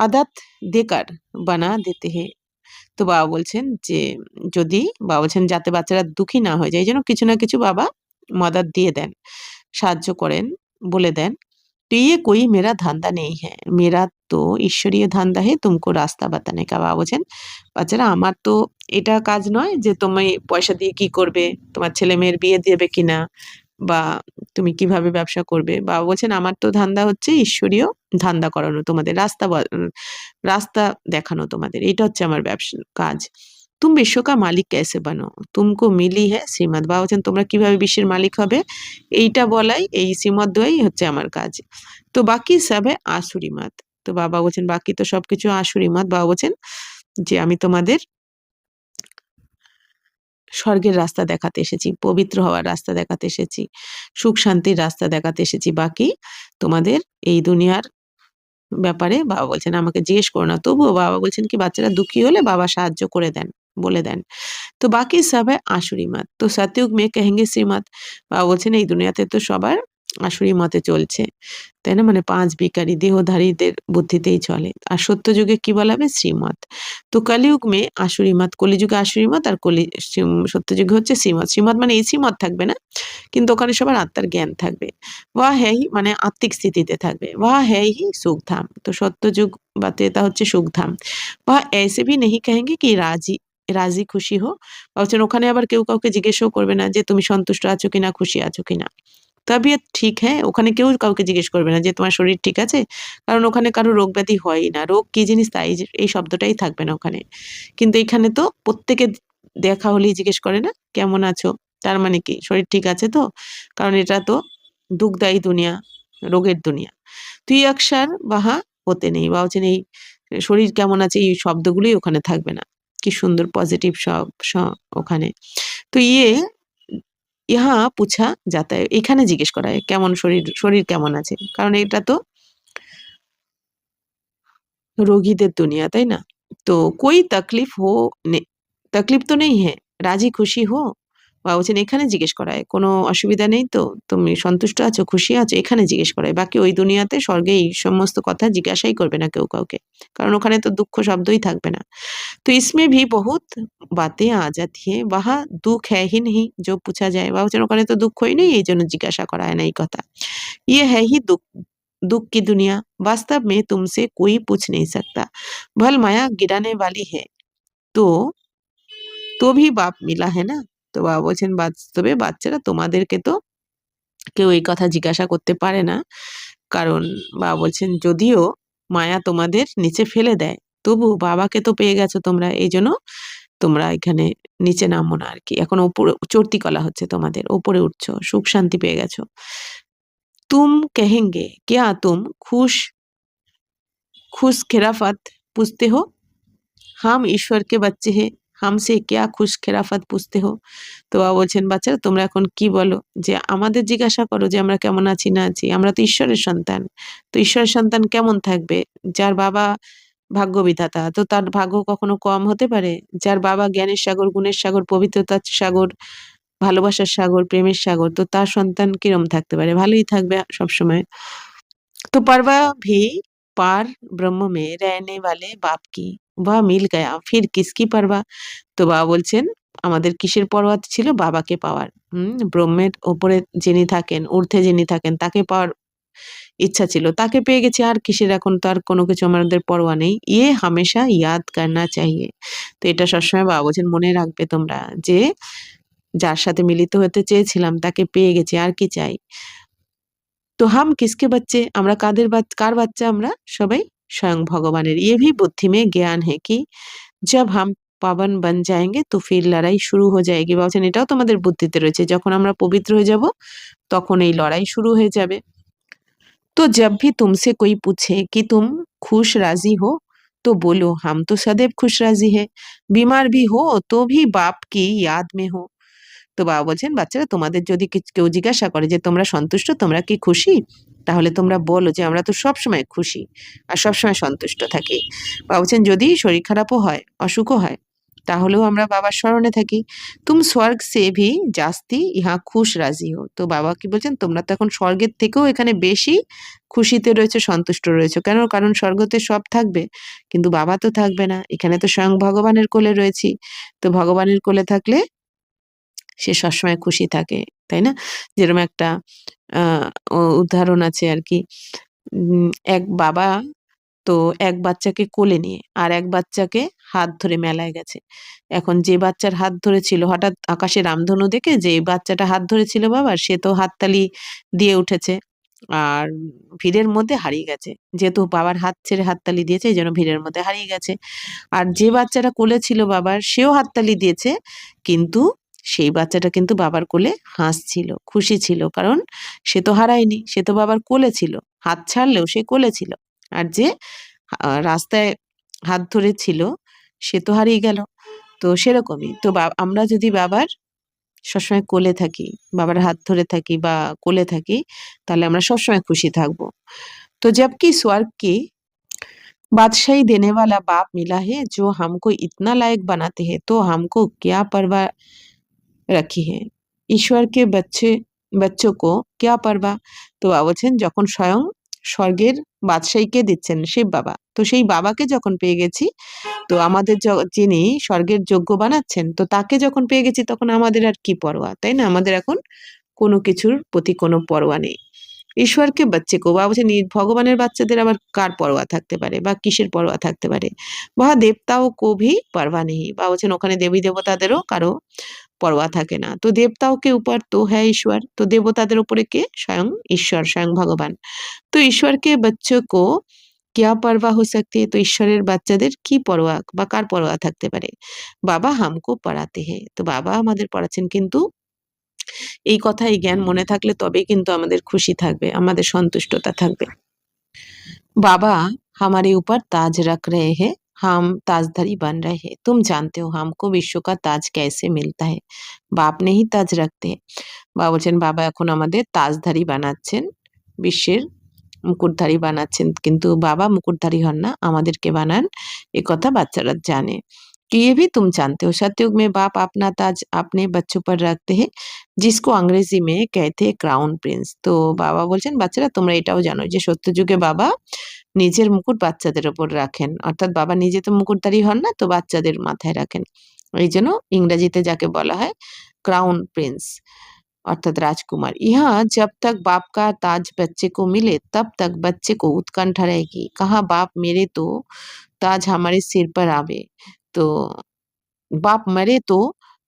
আদাত দেকার বানা দেতে হে। তো বাবা বলছেন যে যদি বাবা বলছেন যাতে বাচ্চারা দুঃখী না হয়ে যায় এই জন্য কিছু না কিছু বাবা মদদ দিয়ে দেন, সাহায্য করেন, বলে দেন। তো ইয়ে কোই মেরা ধান্দা নেই হ্যাঁ, মেরা তো ঈশ্বরীয় ধান্দা হে তুমকো রাস্তা বাতানে কা। বাবা বলছেন বাচ্চারা আমার তো এটা কাজ নয় যে তুমি পয়সা দিয়ে কি করবে, তোমার ছেলে মেয়ের বিয়ে দেবে কিনা, বা তুমি কিভাবে ব্যবসা করবে। বাবা বলছেন আমার তো ধান্দা হচ্ছে ঈশ্বরীয় ধান্দা করানো, তোমাদের রাস্তা দেখানো তোমাদের, এটা হচ্ছে আমার ব্যবসা কাজ। তুম বিশ্ব কা মালিক कैसे बनो तुमको मिली है শ্রীমত। বাবা বলছেন তোমরা কিভাবে বিশ্বের মালিক হবে এইটা বলাই, এই শ্রীমত দেওয়াই হচ্ছে আমার কাজ। তো বাকি সব है आसुरी मत। তো বাবা বলছেন বাকি তো সবকিছু আসুরি মত। বাবা বলছেন যে আমি তোমাদের স্বর্গের রাস্তা দেখাতে এসেছি, পবিত্র হওয়ার রাস্তা দেখাতে এসেছি, সুখ শান্তির রাস্তা দেখাতে এসেছি, বাকি তোমাদের এই দুনিয়ার ব্যাপারে বাবা বলছেন আমাকে জিজ্ঞেস করো না। তবুও বাবা বলছেন কি বাচ্চারা দুঃখী হলে বাবা সাহায্য করে দেন, বলে দেন। তো বাকি সব है आसुरी मत तो सतयुग में कहेंगे श्रीमत। বাবা বলছেন এই দুনিয়াতে তো সবার আসুরি মতে চলছে, তাই না, মানে পাঁচ ভিখারি দেহধারীদের বুদ্ধিতেই চলে। আর সত্য যুগে কি বলা হবে শ্রীমত। তো কলিযুগ মে আসুরি মত, কলিযুগে আসুরি মত আর সত্য যুগে হচ্ছে শ্রীমত। শ্রীমত মানে এই শ্রীমত থাকবে না, কিন্তু ওখানে সবার আত্মার জ্ঞান থাকবে। ওয়া হ্যাঁ মানে আত্মিক স্থিতিতে থাকবে। ওয়া হ্যাঁ হি সুখধাম, তো সত্যযুগ বা ত্রেতা হচ্ছে সুখধাম। ওয়া ऐसे भी नहीं कहेंगे कि রাজি খুশি হো। বলছেন ওখানে আবার কেউ কাউকে জিজ্ঞেসও করবে না যে তুমি সন্তুষ্ট আছো কিনা, খুশি আছো কিনা। তবিয়ত ঠিক হ্যাঁ, ওখানে কেউ কাউকে জিজ্ঞেস করবে না যে তোমার শরীর ঠিক আছে, কারণ ওখানে কারো রোগ ব্যাধি হয়ই না। রোগ কি জিনিস তাই এই শব্দটাই থাকবে না ওখানে। কিন্তু এখানে তো প্রত্যেকে দেখা হলেই জিজ্ঞেস করে না কেমন আছো, তার মানে কি শরীর ঠিক আছে তো, কারণ এটা তো দুঃখদায়ী দুনিয়া, রোগের দুনিয়া। তুই অক্ষর বাহা হতে নেই। বা বলছেন এই শরীর কেমন আছে এই শব্দগুলোই ওখানে থাকবে না। কি সুন্দর পজিটিভ সব ওখানে। তো ইহা পুছা যাতা है, এখানে জিজ্ঞেস করা হয় কেমন শরীর কেমন আছে, কারণ এটা তো রোগীদের দুনিয়া, তাই না। তো কোই তকলিফ হো তকলিফ তো নেই হ্যাঁ, রাজি খুশি হো। বা বলছেন এখানে জিজ্ঞেস করা হয় কোনো অসুবিধা নেই তো, তুমি সন্তুষ্ট আছো, খুশি আছো, এখানে জিজ্ঞেস করা হয়। বাকি ওই দুনিয়াতে স্বর্গে এই সমস্ত কথা জিজ্ঞাসাই করবে না কেউ কাউকে, কারণ ওখানে তো দুঃখ শব্দই থাকবে না। तो इसमें भी बहुत बातें आ जाती हैं, वहाँ दुख है ही नहीं जो पूछा जाए। বা বলছেন ওখানে তো দুঃখই নেই এই জন্য জিজ্ঞাসা করা হয় না এই কথা। ये है ही दुख, दुख की दुनिया वास्तव में तुमसे कोई पूछ नहीं सकता। भल माया गिराने वाली है तो भी बाप मिला है ना। তো বাবা বলছেন বাস্তবে বাচ্চারা তোমাদেরকে তো কেউ এই কথা জিজ্ঞাসা করতে পারে না, কারণ বাবা বলছেন যদিও মায়া তোমাদের নিচে ফেলে দেয় তবু বাবাকে তো পেয়ে গেছো তোমরা, এই জন্য তোমরা এখানে নিচে নামো না আর কি, এখন ওপরে চড়তি কলা হচ্ছে তোমাদের, ওপরে উঠছো, সুখ শান্তি পেয়ে গেছো। তুম কহেঙ্গে क्या तुम खुश खुश खिराफत पूछते हो, हम ईश्वर के बच्चे हैं हमसे क्या खुश খেরাফাত পুছতে হো। তো বাবা বলছেন বাচ্চারা তোমরা এখন কি বলো যে আমাদের জিজ্ঞাসা করো যে আমরা কেমন আছি না আছি, আমরা তো ঈশ্বরের সন্তান। তো ঈশ্বরের সন্তান কেমন থাকবে, যার বাবা ভাগ্য বিধাতা, তো তার ভাগ্য কখনো কম হতে পারে। যার বাবা জ্ঞানের সাগর, গুণের সাগর, পবিত্রতার সাগর, ভালোবাসার সাগর, প্রেমের সাগর, তো তার সন্তান কিরম থাকতে পারে? ভালোই থাকবে সবসময়। तो परवा भी पार ब्रह्म में रहने वाले बाप की वह मिल गया फिर किसकी परवा। তো বাবা বলছেন আমাদের কিসের পরোয়া ছিল? বাবাকে পাওয়ার। ব্রহ্মের ওপরে যিনি থাকেন, ঊর্ধ্বে যিনি থাকেন তাকে পাওয়ার ইচ্ছা ছিল। তাকে পেয়ে গেছি, আর কিসের এখন তো আর কোনো কিছু আমাদের পরোয়া নেই। ইয়ে হামেশা ইয়াদ করনা চাহিয়ে। তো এটা সবসময় বাবা বলছেন মনে রাখবে তোমরা যে যার সাথে মিলিত হতে চেয়েছিলাম তাকে পেয়ে গেছি, আর কি চাই? তো হাম কিসকে বাচ্চে? আমরা কার বাচ্চা আমরা? সবাই স্বয়ং ভগবানের। ये भी बुद्धि में ज्ञान है कि जब हम पावन बन जाएंगे तो फिर लड़ाई शुरू हो जाएगी। বলছেন এটাও তোমাদের বুদ্ধিতে রয়েছে, যখন আমরা পবিত্র হয়ে যাব তখন এই লড়াই শুরু হয়ে যাবে। तो जब भी तुमसे कोई पूछे कि तुम खुश राजी हो तो बोलो हम तो सदैव खुश राजी है। बीमार भी हो तो भी बाप की याद में हो। তো বাবা বলছেন বাচ্চারা তোমাদের যদি কেউ জিজ্ঞাসা করে যে তোমরা সন্তুষ্ট, তোমরা কি খুশি, তাহলে তোমরা বলো যে আমরা তো সবসময় খুশি আর সবসময় সন্তুষ্ট থাকি। বাবা বলছেন যদি শরীর খারাপও হয়, অসুখও হয়, তাহলেও আমরা বাবার স্মরণে থাকি। তুম স্বর্গ সে ভি জাস্তি ইহা খুশ রাজি হো। তো বাবা কি বলছেন তোমরা তো এখন স্বর্গের থেকেও এখানে বেশি খুশিতে রয়েছে, সন্তুষ্ট রয়েছে। কেন? কারণ স্বর্গতে সব থাকবে কিন্তু বাবা তো থাকবে না, এখানে তো স্বয়ং ভগবানের কোলে রয়েছি। তো ভগবানের কোলে থাকলে সে সবসময় খুশি থাকে, তাই না? যেরকম একটা আহ উদাহরণ আছে আর কি। এক বাবা তো এক বাচ্চাকে কোলে নিয়ে আর এক বাচ্চাকে হাত ধরে মেলায় গেছে। এখন যে বাচ্চার হাত ধরেছিল হঠাৎ আকাশে রামধনু দেখে যে বাচ্চাটা হাত ধরেছিল বাবার, সে তো হাততালি দিয়ে উঠেছে আর ভিড়ের মধ্যে হারিয়ে গেছে। যেহেতু বাবার হাত ছেড়ে হাততালি দিয়েছে এই জন্য ভিড়ের মধ্যে হারিয়ে গেছে। আর যে বাচ্চাটা কোলে ছিল বাবার, সেও হাততালি দিয়েছে, কিন্তু সেই বাচ্চাটা কিন্তু বাবার কোলে হাসছিল, খুশি ছিল, কারণ সে তো হারায়নি, সে তো বাবার কোলে ছিল। হাত ছাড়লেও সে কোলে ছিল। আর যে রাস্তায় হাত ধরে ছিল সে তো হারিয়ে গেল। তো সেরকমই তো আমরা যদি বাবার সবসময় কোলে থাকি, বাবার হাত ধরে থাকি বা কোলে থাকি, তাহলে আমরা সবসময় খুশি থাকবো। তো जबकि स्वर्ग की बादशाही देने वाला बाप मिला है जो हमको इतना लायक बनाते हैं, तो हमको क्या परवाह रखी है। ईश्वर के बच्चों को क्या परवाह। তো বাবা বলছেন যখন স্বয়ং স্বর্গের বাদশাহীকে দিচ্ছেন শিব বাবা, তো সেই বাবাকে যখন পেয়ে গেছি, তো আমাদের যিনি স্বর্গের যোগ্য বানাচ্ছেন, তো তাকে যখন পেয়ে গেছি তখন আমাদের আর কি পরোয়া, তাই না? আমাদের এখন কোনো কিছুর প্রতি কোনো পরোয়া নেই। ঈশ্বরকে বাচ্চাকে বাবা বলছেন ভগবানের বাচ্চাদের আবার কার পরোয়া থাকতে পারে বা কিসের পরোয়া থাকতে পারে? বা দেবতাও কভি পরোয়া নেই। বাবা বলছেন ওখানে দেবী দেবতাদেরও কারো পরোয়া থাকে না। তো দেবতাও কে উপর তো হ্যাঁ ঈশ্বর, তো দেবতাদের উপরে কে? স্বয়ং ঈশ্বর, স্বয়ং ভগবান। তো ঈশ্বরকে বাচ্চো কো क्या परवाह हो सकती है। तो ঈশ্বরের বাচ্চাদের কি পরোয়া বা কার পরোয়া থাকতে পারে? বাবা হামকো পড়াতে हैं। তো বাবা আমাদের পড়াচ্ছেন, কিন্তু এই কথা এই জ্ঞান মনে থাকলে তবেই কিন্তু আমাদের খুশি থাকবে, আমাদের সন্তুষ্টতা থাকবে। बाबा हमारे ऊपर ताज रख रहे हैं, हम ताजधारी बन रहे हैं। तुम जानते हो हमको विश्व का ताज कैसे मिलता है। बाप ने ही ताज रखते हैं। বাবা বলছেন বাবা এখন আমাদের তাজধারী বানাচ্ছেন, বিশ্বের মুকুটধারী বানাচ্ছেন, কিন্তু বাবা মুকুটধারী হন না, আমাদেরকে বানান, এ কথা বাচ্চারা জানে। कि ये भी तुम जानते हो सतयुग में बाप अपना ताज अपने बच्चों पर रखते हैं, जिसको अंग्रेजी में कहते हैं क्राउन प्रिंस। তো বাবা বলছেন বাচ্চারা তোমরা এটাও জানো যে সত্যযুগে বাবা নিজের মুকুট বাচ্চাদের ওপর রাখেন, অর্থাৎ বাবা নিজে তো মুকুটধারী হন না, তো বাচ্চাদের মাথায় রাখেন। এই জন্য ইংরেজিতে যাকে বলা হয় ক্রাউন প্রিন্স, अर्थात राजकुमार। यहाँ जब तक बाप का ताज बच्चे को मिले तब तक बच्चे को उत्कंठा रहेगी, कहाँ बाप मेरे तो ताज हमारे सिर पर आवे। तो বাপ মরে তো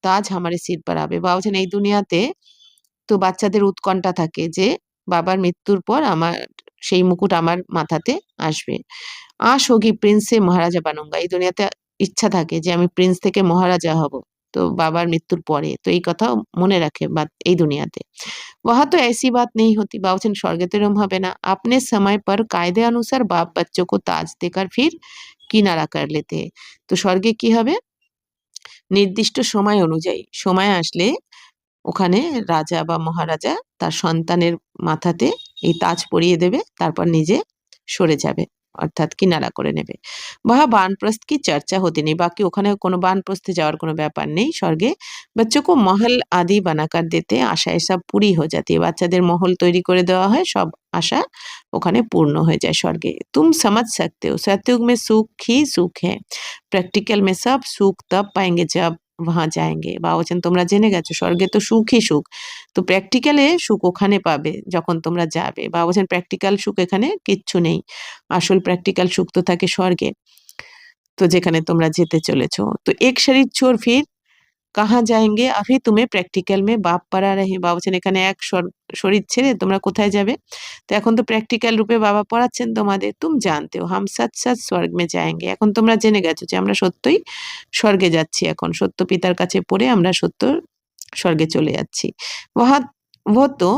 তাজ হামারে সির পর আবে। বাবা বলছেন এই দুনিয়াতে তো বাচ্চাদের উৎকণ্ঠা থাকে যে বাবার মৃত্যুর পর আমার সেই মুকুট আমার মাথাতে আসবে। আশ হোগি প্রিন্সে মহারাজা বানুঙ্গা। এই দুনিয়াতে ইচ্ছা থাকে যে আমি প্রিন্স থেকে মহারাজা হব, তো বাবার মৃত্যুর পরে। তো এই কথাও মনে রাখে বা এই দুনিয়াতে। वहाँ तो ऐसी बात नहीं होती। বাবা বলছেন স্বর্গে তো এরকম হবে না। अपने समय पर कायदे अनुसार बाप बच्चों को ताज देकर फिर किनारा कर लेते हैं। তো স্বর্গে কি হবে? নির্দিষ্ট সময় অনুযায়ী, সময় আসলে ওখানে রাজা বা মহারাজা তার সন্তানের মাথাতে এই তাজ পরিয়ে দেবে, তারপর নিজে সরে যাবে। অর্থাৎ কিনারা করে নেবে। वहाँ वानप्रस्थ की चर्चा होती नहीं, बाकी ওখানে কোনো वानप्रस्थे যাওয়ার কোনো ব্যাপার নেই স্বর্গে। बच्चों को महल आदि बनाकर देते हैं, आशाएं सब पूरी हो जाती है, বাচ্চাদের মহল তৈরি করে দেওয়া হয়, সব আশা ওখানে পূর্ণ হয়ে যায় স্বর্গে। तुम समझ सकते हो सतयुग में सुख ही सुख है, प्रैक्टिकल में सब सुख तब पाएंगे जब वहां जाएंगे। বা বলছেন তোমরা জেনে গেছো স্বর্গে তো সুখই সুখ, তো প্র্যাকটিক্যালে সুখ ওখানে পাবে যখন তোমরা যাবে। বা বলছেন প্র্যাকটিক্যাল সুখ এখানে কিচ্ছু নেই, আসল প্র্যাকটিক্যাল সুখ তো থাকে স্বর্গে, তো যেখানে তোমরা যেতে চলেছো। তো এক শরীর छोड़ फिर कहाँ जाएंगे, अभी तुम्हें প্র্যাকটিক্যাল में बाप पड़ा रहे। বা বলছেন এখানে এক শরীর ছেড়ে তোমরা কোথায় যাবে, তো এখন তো প্র্যাকটিক্যাল রূপে বাবা পড়াচ্ছেন তোমাদের। तुम जानते हो हम सच सच स्वर्ग में जाएंगे, এখন তোমরা জেনে গেছো যে আমরা সত্যই স্বর্গে যাচ্ছি, এখন সত্য পিতার কাছে পড়ে আমরা সত্য स्वर्गे चले जाच्छी। वहाँ वो तो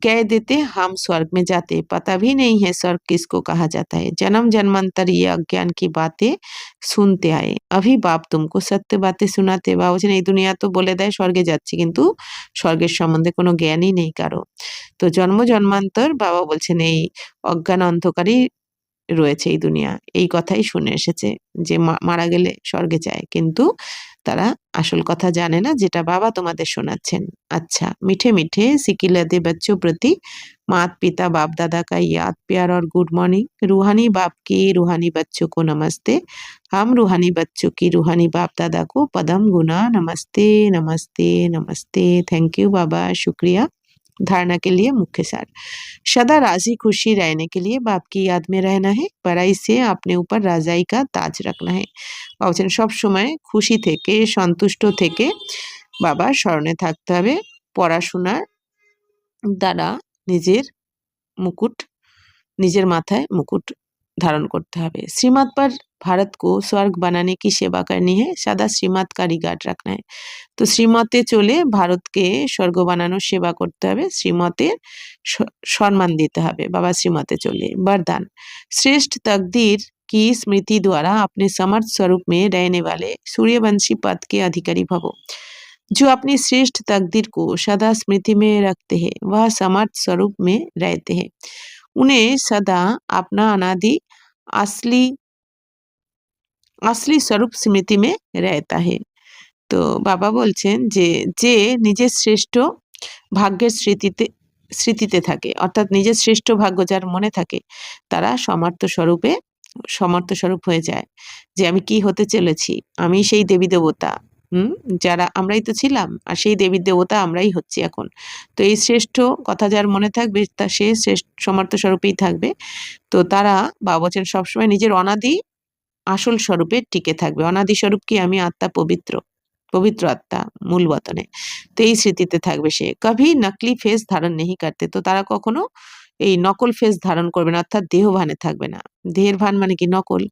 कह देते हम स्वर्ग में जाते, पता भी नहीं है स्वर्ग किसको कहा जाता है। जन्म जन्मांतर ये अज्ञान की बातें सुनते आए, अभी बाप तुमको सत्य बातें सुनाते। বা বলছেন এই দুনিয়া তো বলে দেয় স্বর্গে যাচ্ছি, কিন্তু স্বর্গের সম্বন্ধে কোনো জ্ঞানই নেই কারো। তো জন্ম জন্মান্তর বাবা বলছেন এই অজ্ঞান অন্ধকারই রয়েছে এই দুনিয়া, এই কথাই শুনে এসেছে যে মারা গেলে স্বর্গে যায়, কিন্তু তারা আসল কথা জানে না যেটা বাবা তোমাদের শোনাচ্ছেন। अच्छा मीठे मीठे सिकिलदे बच्चों प्रति माता पिता बाप दादा का याद प्यार और गुड मॉर्निंग। रूहानी बाप की रूहानी बच्चों को नमस्ते, हम रूहानी बच्चों की रूहानी बाप दादा को पदम गुना नमस्ते नमस्ते नमस्ते। थैंक यू बाबा, शुक्रिया। धारणा के लिए मुख्य सार, सदा राजी खुशी रहने के लिए बाप की याद में रहना है, बड़ाई से अपने ऊपर राजाई का ताज रखना है। বলছেন সব সময় খুশি থেকে সন্তুষ্ট থেকে বাবার স্মরণে থাকতে হবে, পড়াশোনার দ্বারা নিজের মুকুট, নিজের মাথায় মুকুট धारण करते হবে। श्रीमत पर भारत को स्वर्ग बनाने की सेवा करनी है, सदा श्रीमत का रिगार्ड रखना है। তো শ্রীমতে চলে ভারতকে স্বর্গ বানানোর সেবা করতে হবে, শ্রীমতের সম্মান দিতে হবে বাবা শ্রীমতে চলে। वरदान, श्रेष्ठ तकदीर की स्मृति द्वारा अपने समर्थ स्वरूप में रहने वाले सूर्यवंशी पद के अधिकारी भवो। जो अपनी श्रेष्ठ तकदीर को सदा स्मृति में रखते हैं वह समर्थ स्वरूप में रहते हैं, उन्हें सदा अपना अनादि असली असली स्वरूप स्मृति में रहता है। তো বাবা বলছেন যে যে নিজের শ্রেষ্ঠ ভাগ্যের স্মৃতিতে থাকে, অর্থাৎ নিজের শ্রেষ্ঠ ভাগ্য যার মনে থাকে তারা সমর্থ স্বরূপ হয়ে যায়, যে আমি কি হতে চলেছি, আমি সেই দেবী দেবতা, যারা আমরাই তো ছিলাম, আর সেই দেবী দেবতা আমরাই হচ্ছি এখন। তো এই শ্রেষ্ঠ কথা যার মনে থাকবে তা সে শ্রেষ্ঠ সমর্থ স্বরূপেই থাকবে। তো তারা বাবা বলছেন সবসময় নিজের অনাদি আসল স্বরূপে টিকে থাকবে। অনাদি স্বরূপ কি, আমি আত্মা পবিত্র আত্মা মূল বতনে, তো এই স্মৃতিতে থাকবে সে। কভি নকলি ফেস ধারণ নেই করতে, তো তারা কখনো এই নকল ফেস ধারণ করবে না, অর্থাৎ দেহ ভানে থাকবে না। দেহের ভান মানে কি, নকল।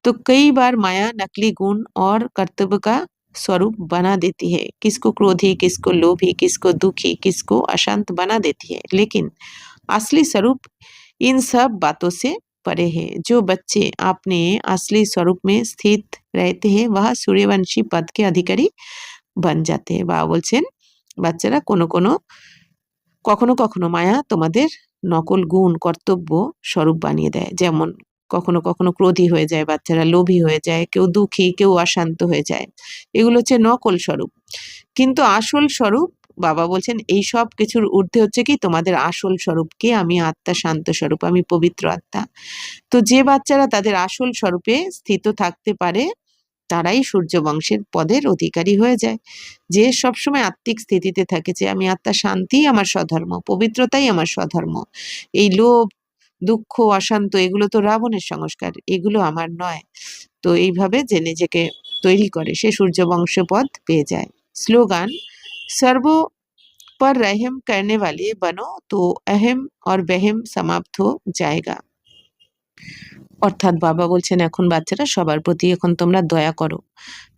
তো कई बार माया नकली गुण और कर्तव्य का स्वरूप बना देती है, किसको क्रोधी, किसको लोभी, किसको दुखी, किसको अशांत बना देती है, लेकिन असली स्वरूप इन सब बातों से परे है। जो बच्चे अपने असली स्वरूप में स्थित रहते हैं वह सूर्यवंशी पद के अधिकारी बन जाते हैं। বাবা বলছেন বাচ্চারা কখনো কখনো মায়া তোমাদের নকল গুণ কর্তব্য স্বরূপ বানিয়ে দেয়, যেমন কখনো কখনো ক্রোধী হয়ে যায় বাচ্চারা, লোভী হয়ে যায়, কেউ দুঃখী, কেউ অশান্ত হয়ে যায়, এগুলো হচ্ছে নকল স্বরূপ। কিন্তু আসল স্বরূপ বাবা বলছেন এই সব কিছুর ঊর্ধ্বে হচ্ছে কি তোমাদের আসল স্বরূপ কি, আমি আত্মা শান্ত স্বরূপ, আমি পবিত্র আত্মা। তো যে বাচ্চারা তাদের আসল স্বরূপে স্থিত থাকতে পারে তারাই সূর্য বংশের পদের অধিকারী হয়ে যায়। যে সবসময় আত্মিক স্থিতিতে থাকে যে আমি আত্মা, শান্তি আমার স্বধর্ম, পবিত্রতাই আমার স্বধর্ম, এই লোভ দুঃখ অশান্ত এগুলো তো রাবণের সংস্কার, এগুলো আমার নয়, তো এইভাবে যে নিজেকে তৈরি করে সে সূর্য বংশ পদ পেয়ে যায়। স্লোগান, सर्व पर रहम करने वाले बनो तो अहम और वहम समाप्त हो जाएगा। অর্থাৎ বাবা বলছেন এখন বাচ্চারা সবার প্রতি এখন তোমরা দয়া করো,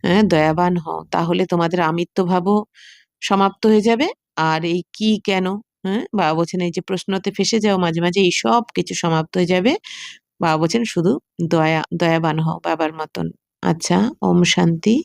হ্যাঁ দয়াবান হও, তাহলে তোমাদের আমিত্ব ভাবও সমাপ্ত হয়ে যাবে। আর এই কি কেন, হ্যাঁ বাবা বলছেন এই যে প্রশ্নতে ফেসে যাও মাঝে মাঝে, এই সব কিছু সমাপ্ত হয়ে যাবে। বাবা বলছেন শুধু দয়াবান হও বাবার মতন। আচ্ছা, ওম শান্তি।